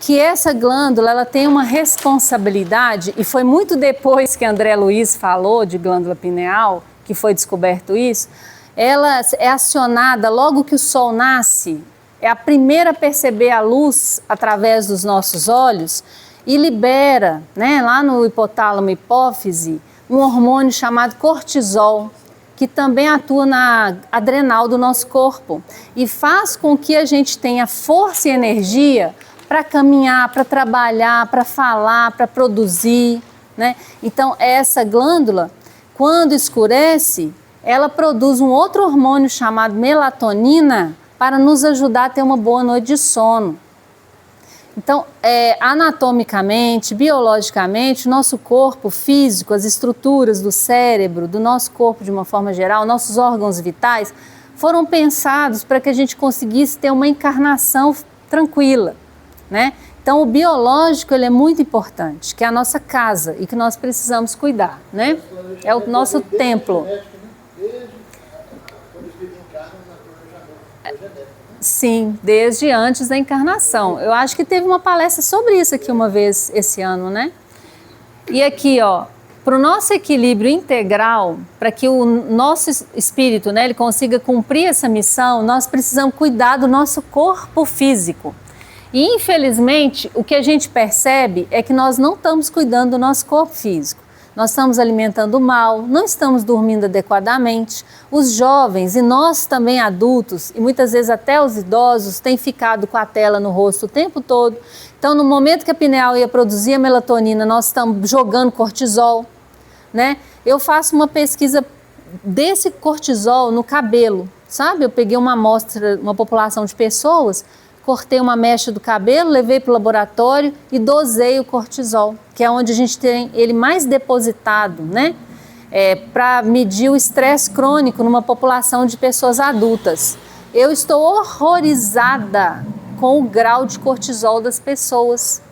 Speaker 1: que essa glândula, ela tem uma responsabilidade, e foi muito depois que André Luiz falou de glândula pineal, que foi descoberto isso, ela é acionada logo que o sol nasce, é a primeira a perceber a luz através dos nossos olhos e libera, né, lá no hipotálamo hipófise, um hormônio chamado cortisol, que também atua na adrenal do nosso corpo e faz com que a gente tenha força e energia para caminhar, para trabalhar, para falar, para produzir, né? Então, essa glândula, quando escurece, ela produz um outro hormônio chamado melatonina para nos ajudar a ter uma boa noite de sono. Então, anatomicamente, biologicamente, o nosso corpo físico, as estruturas do cérebro, do nosso corpo de uma forma geral, nossos órgãos vitais, foram pensados para que a gente conseguisse ter uma encarnação tranquila, né? Então, o biológico ele é muito importante, que é a nossa casa e que nós precisamos cuidar, né? É o nosso templo. Sim, desde antes da encarnação. Eu acho que teve uma palestra sobre isso aqui uma vez esse ano, né? E aqui, ó, para o nosso equilíbrio integral, para que o nosso espírito, né, ele consiga cumprir essa missão, nós precisamos cuidar do nosso corpo físico. E, infelizmente, o que a gente percebe é que nós não estamos cuidando do nosso corpo físico. Nós estamos alimentando mal, não estamos dormindo adequadamente. Os jovens e nós também adultos, e muitas vezes até os idosos, têm ficado com a tela no rosto o tempo todo. Então, no momento que a pineal ia produzir a melatonina, nós estamos jogando cortisol, né? Eu faço uma pesquisa desse cortisol no cabelo, sabe? Eu peguei uma amostra, uma população de pessoas, cortei uma mecha do cabelo, levei para o laboratório e dosei o cortisol, que é onde a gente tem ele mais depositado, né? Para medir o estresse crônico numa população de pessoas adultas. Eu estou horrorizada com o grau de cortisol das pessoas,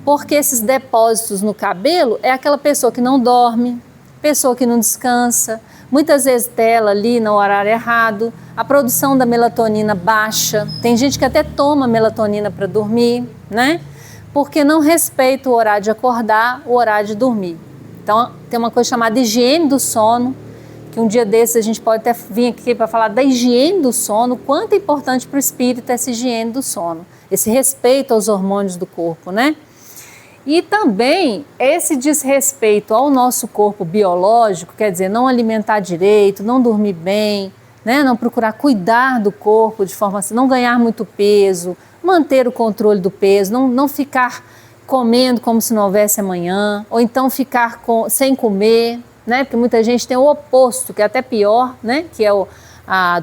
Speaker 1: porque esses depósitos no cabelo é aquela pessoa que não dorme, pessoa que não descansa, muitas vezes tela ali no horário errado, a produção da melatonina baixa, tem gente que até toma melatonina para dormir, né? porque não respeita o horário de acordar, o horário de dormir. Então, tem uma coisa chamada higiene do sono, que um dia desses a gente pode até vir aqui para falar da higiene do sono, quanto é importante para o espírito essa higiene do sono, esse respeito aos hormônios do corpo, né? E também esse desrespeito ao nosso corpo biológico, quer dizer, não alimentar direito, não dormir bem, né? Não procurar cuidar do corpo de forma assim, não ganhar muito peso, manter o controle do peso, não ficar comendo como se não houvesse amanhã, ou então ficar sem comer, né? Porque muita gente tem o oposto, que é até pior, né? Que é o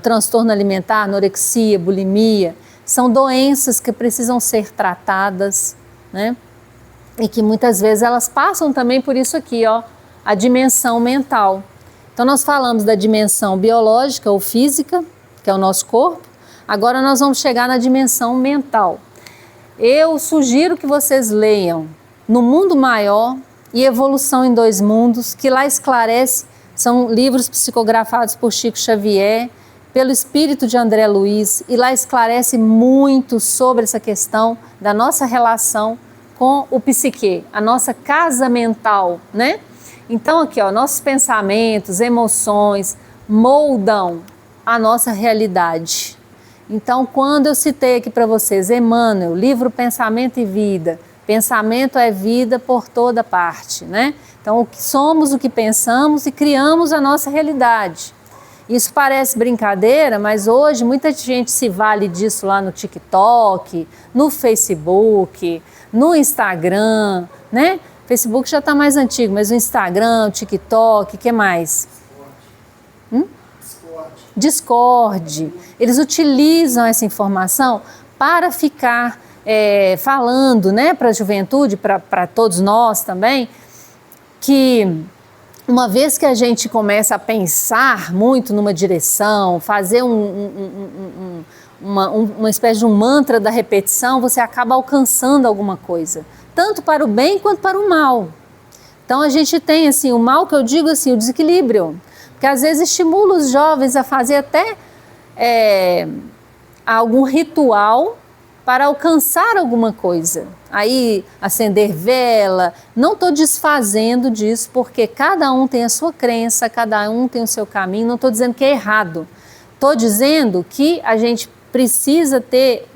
Speaker 1: transtorno alimentar, anorexia, bulimia. São doenças que precisam ser tratadas, né? E que muitas vezes elas passam também por isso aqui, ó, a dimensão mental. Então nós falamos da dimensão biológica ou física, que é o nosso corpo. Agora nós vamos chegar na dimensão mental. Eu sugiro que vocês leiam No Mundo Maior e Evolução em Dois Mundos, que lá esclarece, são livros psicografados por Chico Xavier, pelo espírito de André Luiz, e lá esclarece muito sobre essa questão da nossa relação com o psique, a nossa casa mental, né? Então aqui, ó, nossos pensamentos, emoções moldam a nossa realidade. Então, quando eu citei aqui para vocês Emmanuel, livro Pensamento e Vida, pensamento é vida por toda parte, né? Então, somos o que pensamos e criamos a nossa realidade. Isso parece brincadeira, mas hoje muita gente se vale disso lá no TikTok, no Facebook, no Instagram, né? Facebook já está mais antigo, mas o Instagram, o TikTok, o que mais? Discord. Eles utilizam essa informação para ficar falando, né, para a juventude, para todos nós também, que uma vez que a gente começa a pensar muito numa direção, fazer uma espécie de um mantra da repetição, você acaba alcançando alguma coisa, tanto para o bem quanto para o mal. Então a gente tem assim, o mal que eu digo assim, o desequilíbrio, porque às vezes estimula os jovens a fazer até algum ritual para alcançar alguma coisa. Aí acender vela, não estou desfazendo disso, porque cada um tem a sua crença, cada um tem o seu caminho, não estou dizendo que é errado. Estou dizendo que a gente precisa ter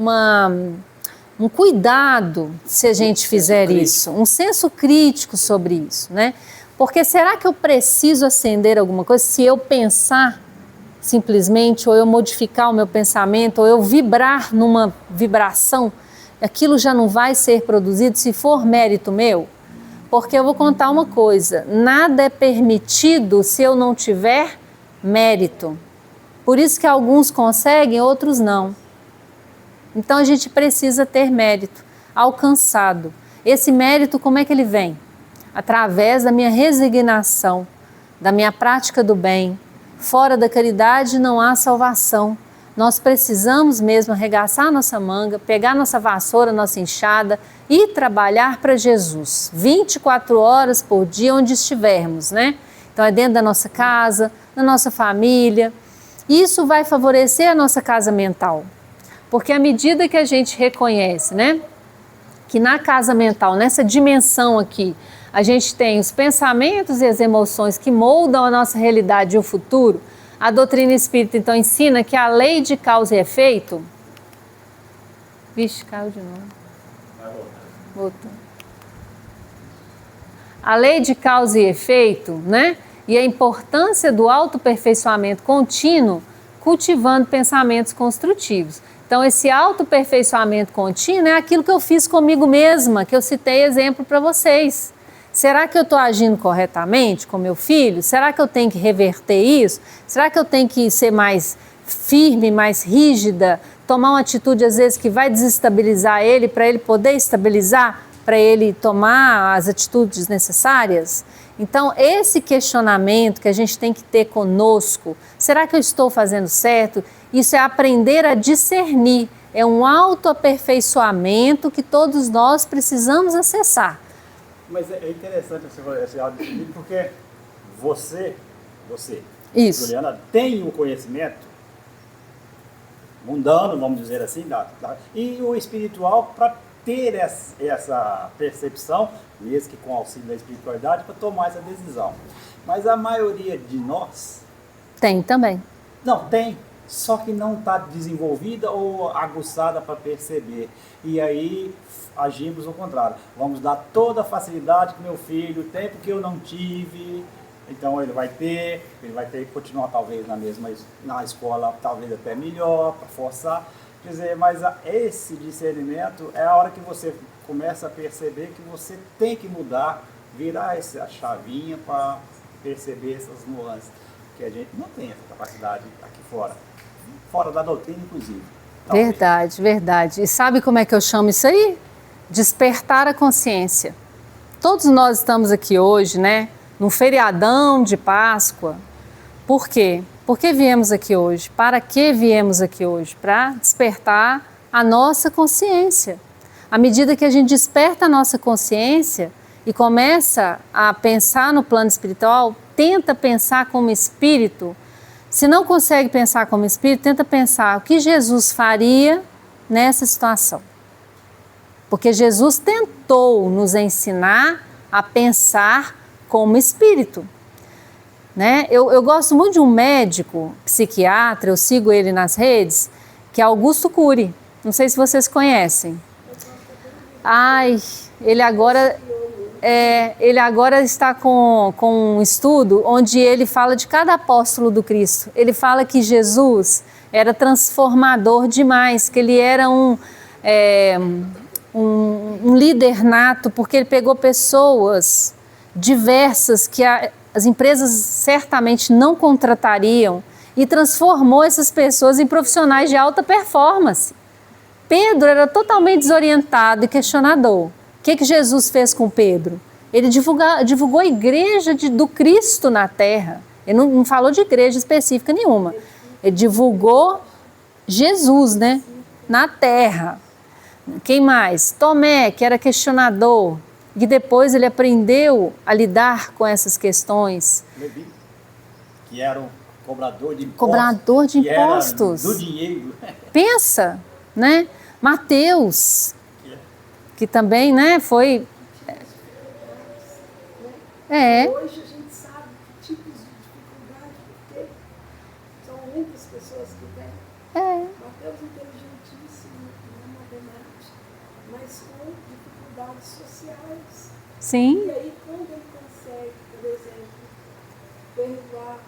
Speaker 1: um cuidado se a gente fizer isso, um senso crítico sobre isso, né? Porque será que eu preciso acender alguma coisa se eu pensar simplesmente, ou eu modificar o meu pensamento, ou eu vibrar numa vibração, aquilo já não vai ser produzido se for mérito meu? Porque eu vou contar uma coisa, nada é permitido se eu não tiver mérito. Por isso que alguns conseguem, outros não. Então a gente precisa ter mérito alcançado. Esse mérito, como é que ele vem? Através da minha resignação, da minha prática do bem. Fora da caridade não há salvação. Nós precisamos mesmo arregaçar nossa manga, pegar nossa vassoura, nossa enxada e trabalhar para Jesus. 24 horas por dia, onde estivermos, né? Então é dentro da nossa casa, na nossa família. Isso vai favorecer a nossa casa mental. Porque à medida que a gente reconhece, né, que na casa mental, nessa dimensão aqui, a gente tem os pensamentos e as emoções que moldam a nossa realidade e o futuro, a doutrina espírita então ensina que a lei de causa e efeito... Vixe, caiu de novo. Voltou. A lei de causa e efeito, né, e a importância do autoaperfeiçoamento contínuo, cultivando pensamentos construtivos. Então, esse autoaperfeiçoamento contínuo é aquilo que eu fiz comigo mesma, que eu citei exemplo para vocês. Será que eu estou agindo corretamente com meu filho? Será que eu tenho que reverter isso? Será que eu tenho que ser mais firme, mais rígida? Tomar uma atitude, às vezes, que vai desestabilizar ele, para ele poder estabilizar, para ele tomar as atitudes necessárias? Então, esse questionamento que a gente tem que ter conosco, será que eu estou fazendo certo? Isso é aprender a discernir, é um autoaperfeiçoamento que todos nós precisamos acessar.
Speaker 3: Mas é interessante esse áudio, porque você,
Speaker 1: Isso.
Speaker 3: Juliana, tem o conhecimento mundano, vamos dizer assim, e o espiritual para ter essa percepção, mesmo que com o auxílio da espiritualidade, para tomar essa decisão. Mas a maioria de nós...
Speaker 1: Tem também.
Speaker 3: Não, tem, só que não está desenvolvida ou aguçada para perceber. E aí agimos ao contrário. Vamos dar toda a facilidade que meu filho tem, porque eu não tive. Então ele vai ter que continuar talvez na escola, talvez até melhor, para forçar. Quer dizer, mas esse discernimento é a hora que você começa a perceber que você tem que mudar, virar essa chavinha para perceber essas nuances. Porque a gente não tem essa capacidade aqui fora da doutrina, inclusive. Talvez.
Speaker 1: Verdade, verdade. E sabe como é que eu chamo isso aí? Despertar a consciência. Todos nós estamos aqui hoje, né? Num feriadão de Páscoa. Por quê? Por que viemos aqui hoje? Para que viemos aqui hoje? Para despertar a nossa consciência. À medida que a gente desperta a nossa consciência e começa a pensar no plano espiritual, tenta pensar como espírito. Se não consegue pensar como espírito, tenta pensar o que Jesus faria nessa situação. Porque Jesus tentou nos ensinar a pensar como espírito. Né? Eu gosto muito de um médico, psiquiatra, eu sigo ele nas redes, que é Augusto Cury. Não sei se vocês conhecem. Ele agora está com um estudo onde ele fala de cada apóstolo do Cristo. Ele fala que Jesus era transformador demais, que ele era um líder nato, porque ele pegou pessoas diversas que as empresas certamente não contratariam e transformou essas pessoas em profissionais de alta performance. Pedro era totalmente desorientado e questionador. O que Jesus fez com Pedro? Ele divulgou a igreja do Cristo na terra. Ele não falou de igreja específica nenhuma. Ele divulgou Jesus, né, na terra. Quem mais? Tomé, que era questionador. E depois ele aprendeu a lidar com essas questões.
Speaker 3: Levi, que era um cobrador de impostos.
Speaker 1: Cobrador de impostos.
Speaker 3: Do dinheiro.
Speaker 1: Pensa, né? Mateus, que também, né, foi...
Speaker 4: Hoje a gente sabe que tipos de dificuldade que tem. São muitas pessoas que têm. Mateus inteligentíssimo na matemática, mas com dificuldades sociais.
Speaker 1: Sim.
Speaker 4: E aí, quando ele consegue, por exemplo, perdoar,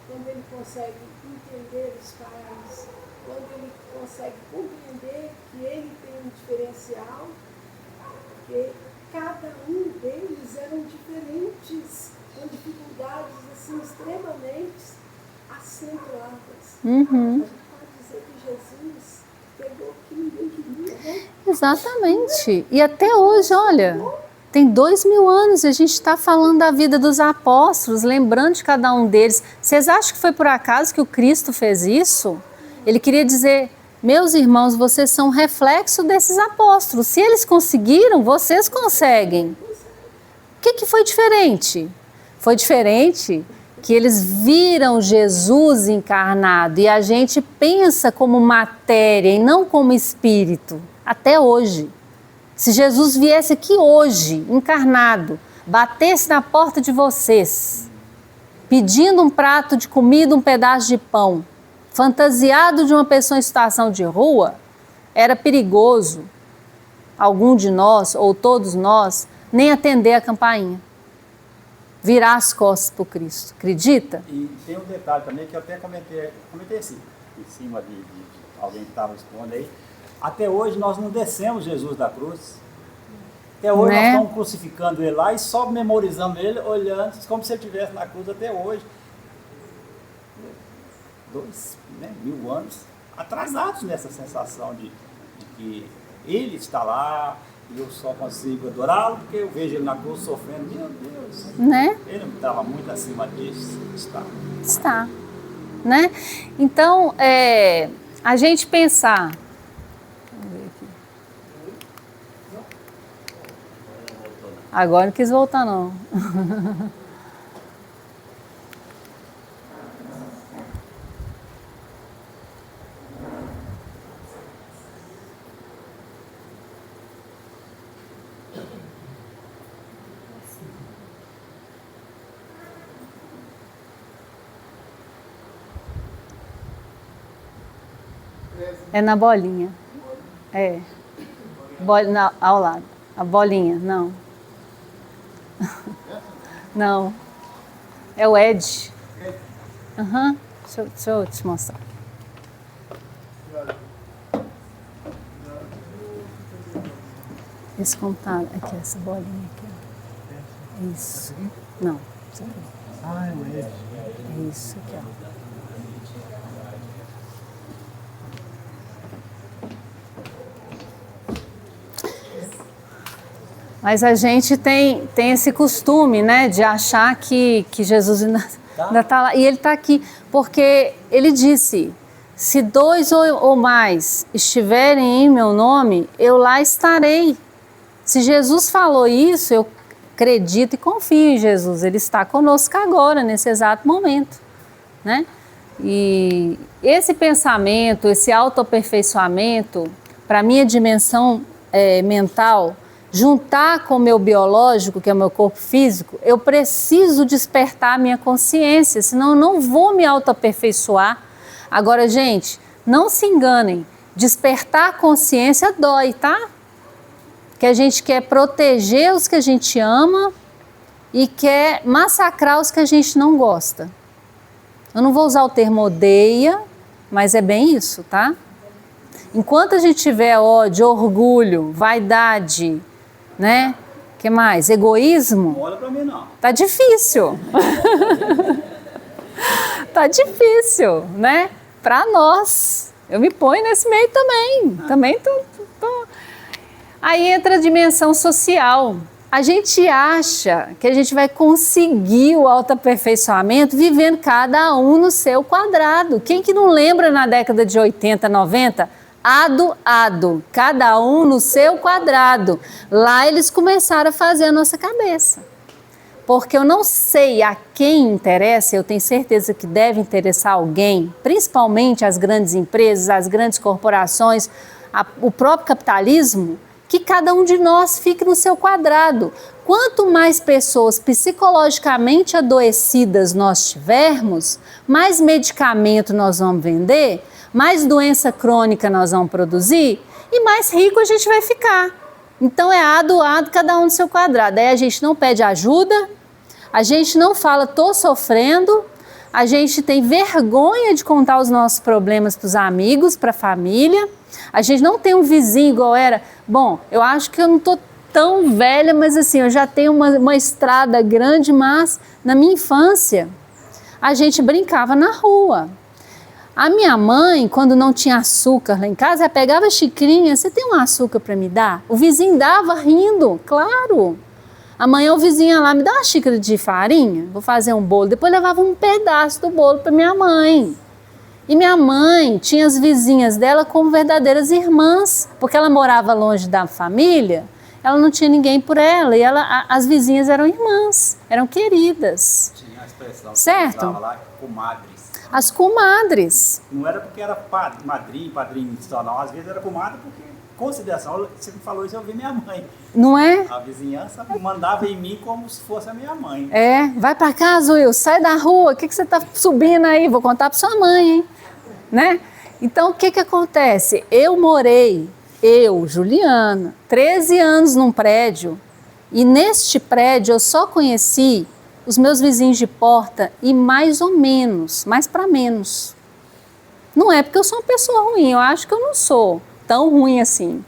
Speaker 4: quando ele consegue entender os pais, quando ele consegue compreender que ele tem um diferencial, porque cada um deles eram diferentes, com dificuldades assim, extremamente acentuadas. A gente pode dizer que Jesus pegou o que ninguém queria, né?
Speaker 1: Exatamente. E até hoje, olha, tem 2000 anos e a gente está falando da vida dos apóstolos, lembrando de cada um deles. Vocês acham que foi por acaso que o Cristo fez isso? Ele queria dizer, meus irmãos, vocês são reflexo desses apóstolos. Se eles conseguiram, vocês conseguem. O que foi diferente? Foi diferente que eles viram Jesus encarnado e a gente pensa como matéria e não como espírito, até hoje. Se Jesus viesse aqui hoje, encarnado, batesse na porta de vocês, pedindo um prato de comida, um pedaço de pão, fantasiado de uma pessoa em situação de rua, era perigoso algum de nós, ou todos nós, nem atender a campainha. Virar as costas para o Cristo. Acredita?
Speaker 3: E tem um detalhe também que eu até comentei assim, em cima de alguém que estava expondo aí. Até hoje nós não descemos Jesus da cruz. Até hoje nós estamos crucificando ele lá e só memorizando ele, olhando como se ele estivesse na cruz até hoje. 2.000 anos atrasados nessa sensação de que ele está lá e eu só consigo adorá-lo porque eu vejo ele na cruz sofrendo. Meu Deus,
Speaker 1: né?
Speaker 3: Ele não estava muito acima disso.
Speaker 1: Está. Né? Então, a gente pensar... Vamos ver aqui. Agora não quis voltar, não. É na bolinha. É. Ao lado. A bolinha, não. Não. É o Ed. Aham. Deixa eu te mostrar. Esse computador. Aqui, essa bolinha aqui. Ó. Isso. Não. Isso aqui.
Speaker 2: Ah, é o Ed.
Speaker 1: Isso aqui, ó. Mas a gente tem esse costume, né, de achar que Jesus ainda está lá. E ele está aqui, porque ele disse, se 2 ou mais estiverem em meu nome, eu lá estarei. Se Jesus falou isso, eu acredito e confio em Jesus. Ele está conosco agora, nesse exato momento, né? E esse pensamento, esse autoaperfeiçoamento, para a minha dimensão mental, juntar com o meu biológico, que é o meu corpo físico, eu preciso despertar a minha consciência, senão eu não vou me autoaperfeiçoar. Agora, gente, não se enganem, despertar a consciência dói, tá? Que a gente quer proteger os que a gente ama e quer massacrar os que a gente não gosta. Eu não vou usar o termo odeia, mas é bem isso, tá? Enquanto a gente tiver ódio, orgulho, vaidade, né? Que mais? Egoísmo?
Speaker 3: Não olha pra mim, não.
Speaker 1: Tá difícil. Tá difícil, né? Para nós. Eu me ponho nesse meio também. Também tô. Aí entra a dimensão social. A gente acha que a gente vai conseguir o autoaperfeiçoamento vivendo cada um no seu quadrado. Quem que não lembra na década de 80, 90? Ado, cada um no seu quadrado. Lá eles começaram a fazer a nossa cabeça. Porque eu não sei a quem interessa, eu tenho certeza que deve interessar alguém, principalmente as grandes empresas, as grandes corporações, o próprio capitalismo, que cada um de nós fique no seu quadrado. Quanto mais pessoas psicologicamente adoecidas nós tivermos, mais medicamento nós vamos vender, mais doença crônica nós vamos produzir e mais rico a gente vai ficar. Então é ado, cada um no seu quadrado. Aí a gente não pede ajuda, a gente não fala, tô sofrendo, a gente tem vergonha de contar os nossos problemas para os amigos, para a família, a gente não tem um vizinho igual era. Bom, eu acho que eu não tô tão velha, mas assim, eu já tenho uma estrada grande, mas na minha infância a gente brincava na rua. A minha mãe, quando não tinha açúcar lá em casa, ela pegava a xicrinha, você tem um açúcar para me dar? O vizinho dava rindo, claro. Amanhã o vizinho ia lá, me dá uma xícara de farinha, vou fazer um bolo. Depois levava um pedaço do bolo para minha mãe. E minha mãe tinha as vizinhas dela como verdadeiras irmãs, porque ela morava longe da família, ela não tinha ninguém por ela, e as vizinhas eram irmãs, eram queridas.
Speaker 3: Tinha a expressão
Speaker 1: certo?
Speaker 3: Que usava lá, comadres.
Speaker 1: As comadres.
Speaker 3: Não era porque era madrinho só não, às vezes era comadre porque, consideração, você me falou isso, eu vi minha mãe.
Speaker 1: Não é?
Speaker 3: A vizinhança mandava em mim como se fosse a minha mãe.
Speaker 1: É, vai pra casa, Will, sai da rua, o que você tá subindo aí? Vou contar pra sua mãe, hein? Né? Então, o que acontece? Eu, Juliana, 13 anos num prédio, e neste prédio eu só conheci os meus vizinhos de porta e mais ou menos, mais para menos. Não é porque eu sou uma pessoa ruim, eu acho que eu não sou tão ruim assim.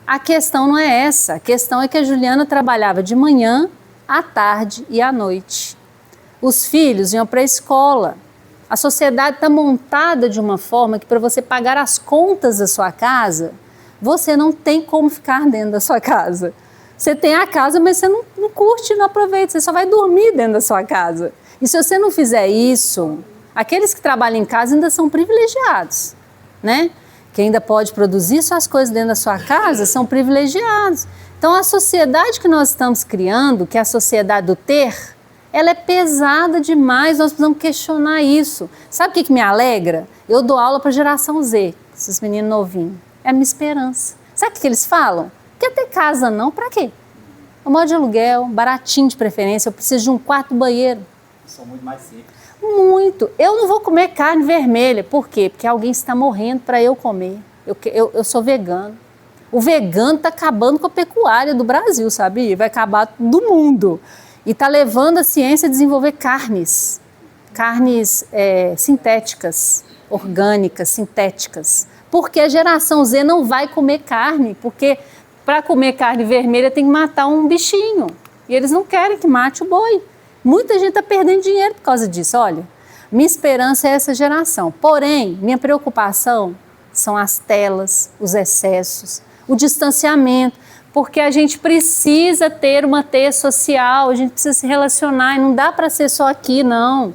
Speaker 1: A questão não é essa, a questão é que a Juliana trabalhava de manhã, à tarde e à noite. Os filhos iam para a escola. A sociedade está montada de uma forma que para você pagar as contas da sua casa, você não tem como ficar dentro da sua casa. Você tem a casa, mas você não curte, não aproveita, você só vai dormir dentro da sua casa. E se você não fizer isso, aqueles que trabalham em casa ainda são privilegiados, né? Que ainda pode produzir suas coisas dentro da sua casa, são privilegiados. Então a sociedade que nós estamos criando, que é a sociedade do ter, ela é pesada demais, nós precisamos questionar isso. Sabe o que me alegra? Eu dou aula para a geração Z, esses meninos novinhos. É a minha esperança. Sabe o que eles falam? Quer ter casa não? Para quê? Eu moro de aluguel, baratinho de preferência, eu preciso de um quarto banheiro.
Speaker 3: São muito mais simples.
Speaker 1: Muito. Eu não vou comer carne vermelha. Por quê? Porque alguém está morrendo para eu comer. Eu sou vegano. O vegano está acabando com a pecuária do Brasil, sabe? Vai acabar do mundo. E está levando a ciência a desenvolver carnes sintéticas, orgânicas, sintéticas. Porque a geração Z não vai comer carne, porque para comer carne vermelha tem que matar um bichinho. E eles não querem que mate o boi. Muita gente está perdendo dinheiro por causa disso. Olha, minha esperança é essa geração. Porém, minha preocupação são as telas, os excessos, o distanciamento, porque a gente precisa ter uma teia social, a gente precisa se relacionar e não dá para ser só aqui, não.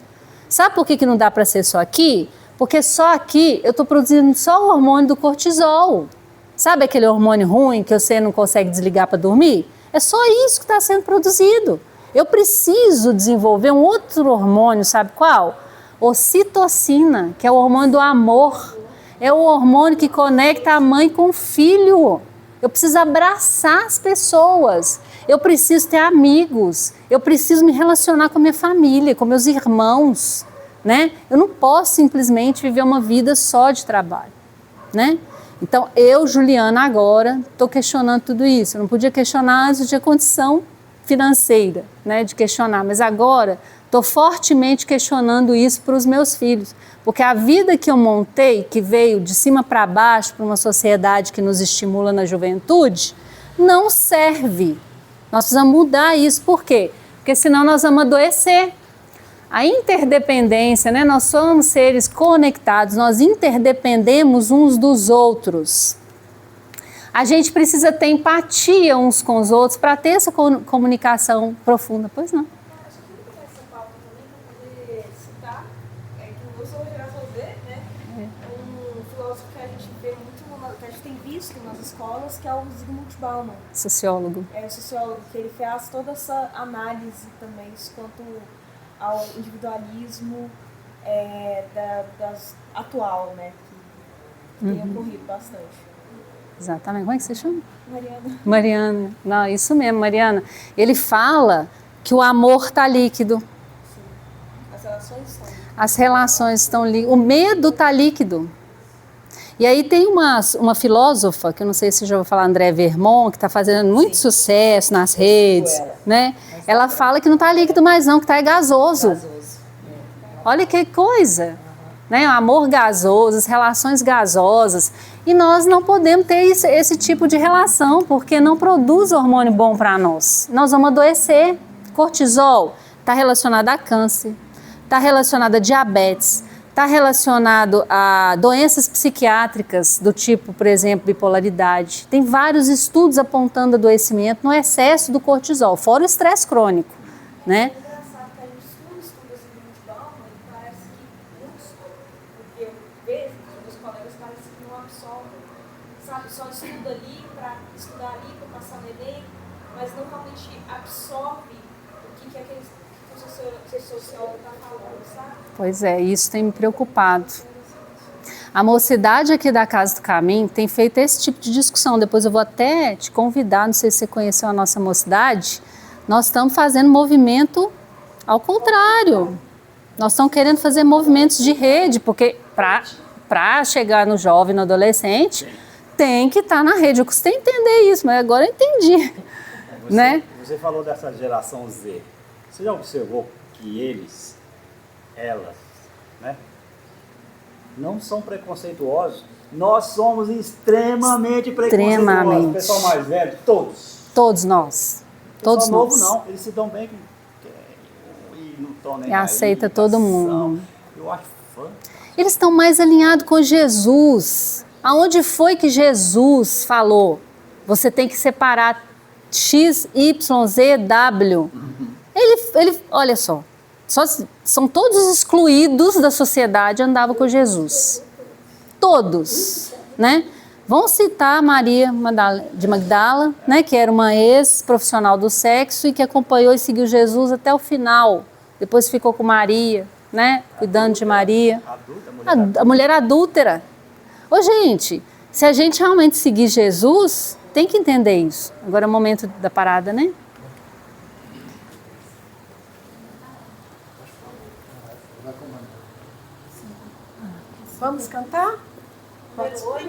Speaker 1: Sabe por que não dá para ser só aqui? Porque só aqui eu estou produzindo só o hormônio do cortisol. Sabe aquele hormônio ruim que você não consegue desligar para dormir? É só isso que está sendo produzido. Eu preciso desenvolver um outro hormônio, sabe qual? Ocitocina, que é o hormônio do amor. É o hormônio que conecta a mãe com o filho. Eu preciso abraçar as pessoas. Eu preciso ter amigos. Eu preciso me relacionar com a minha família, com meus irmãos, né? Eu não posso simplesmente viver uma vida só de trabalho, né? Então, eu, Juliana, agora estou questionando tudo isso. Eu não podia questionar antes, eu tinha condição financeira, né, de questionar, mas agora estou fortemente questionando isso para os meus filhos, porque a vida que eu montei, que veio de cima para baixo para uma sociedade que nos estimula na juventude, não serve. Nós precisamos mudar isso. Por quê? Porque senão nós vamos adoecer. A interdependência, né? Nós somos seres conectados, nós interdependemos uns dos outros. A gente precisa ter empatia uns com os outros para ter essa comunicação profunda. Pois não.
Speaker 5: Acho que ele tem essa pauta também para poder citar, que eu sou a geração Z, né? Um filósofo que a gente vê muito, que a gente tem visto nas escolas, que é o Zygmunt Bauman.
Speaker 1: Sociólogo.
Speaker 5: É o sociólogo, que ele faz toda essa análise também quanto ao individualismo atual, né? Que tem ocorrido bastante.
Speaker 1: Exatamente. Como é que você chama?
Speaker 5: Mariana.
Speaker 1: Mariana. Não, isso mesmo, Mariana. Ele fala que o amor está líquido.
Speaker 5: Sim. As relações estão líquidas.
Speaker 1: As relações estão líquidas. O medo está líquido. E aí tem uma filósofa, que eu não sei se já ouviu falar, André Vermont, que está fazendo muito sucesso nas redes, né? Ela fala que não está líquido mais não, que está gasoso. Olha que coisa, né? O amor gasoso, as relações gasosas. E nós não podemos ter esse tipo de relação, porque não produz hormônio bom para nós. Nós vamos adoecer. Cortisol está relacionado a câncer, está relacionado a diabetes, está relacionado a doenças psiquiátricas do tipo, por exemplo, bipolaridade. Tem vários estudos apontando adoecimento no excesso do cortisol, fora o estresse crônico, né?
Speaker 5: É engraçado que a gente estuda assim muito Bauman e parece que muitos, porque eu vejo que meus colegas parecem que não absorvem, sabe? Só estuda ali para estudar ali, para passar no Enem, mas não realmente absorve o que aquele sociólogo está falando, sabe?
Speaker 1: Pois é, isso tem me preocupado. A mocidade aqui da Casa do Caminho tem feito esse tipo de discussão. Depois eu vou até te convidar, não sei se você conheceu a nossa mocidade. Nós estamos fazendo movimento ao contrário. Nós estamos querendo fazer movimentos de rede, porque para chegar no jovem, no adolescente, tem que estar na rede. Eu custei entender isso, mas agora eu entendi.
Speaker 3: Você falou dessa geração Z. Você já observou que elas, né, não são preconceituosos? Nós somos extremamente preconceituosos. O pessoal mais velho, todos.
Speaker 1: Todos nós. Todos
Speaker 3: novo
Speaker 1: nós.
Speaker 3: não, eles se dão bem e não estão nem
Speaker 1: E aceita todo mundo.
Speaker 3: Eu acho fantástico.
Speaker 1: Eles estão mais alinhados com Jesus. Aonde foi que Jesus falou? Você tem que separar X, Y, Z, W. Ele, olha só, são todos excluídos da sociedade, andavam com Jesus. Todos, né? Vão citar Maria de Magdala, né, que era uma ex-profissional do sexo e que acompanhou e seguiu Jesus até o final. Depois ficou com Maria, né, cuidando de Maria. A mulher adúltera. Ô, gente, se a gente realmente seguir Jesus, tem que entender isso. Agora é o momento da parada, né?
Speaker 2: Vai
Speaker 4: Vamos cantar?
Speaker 5: Pelo olho.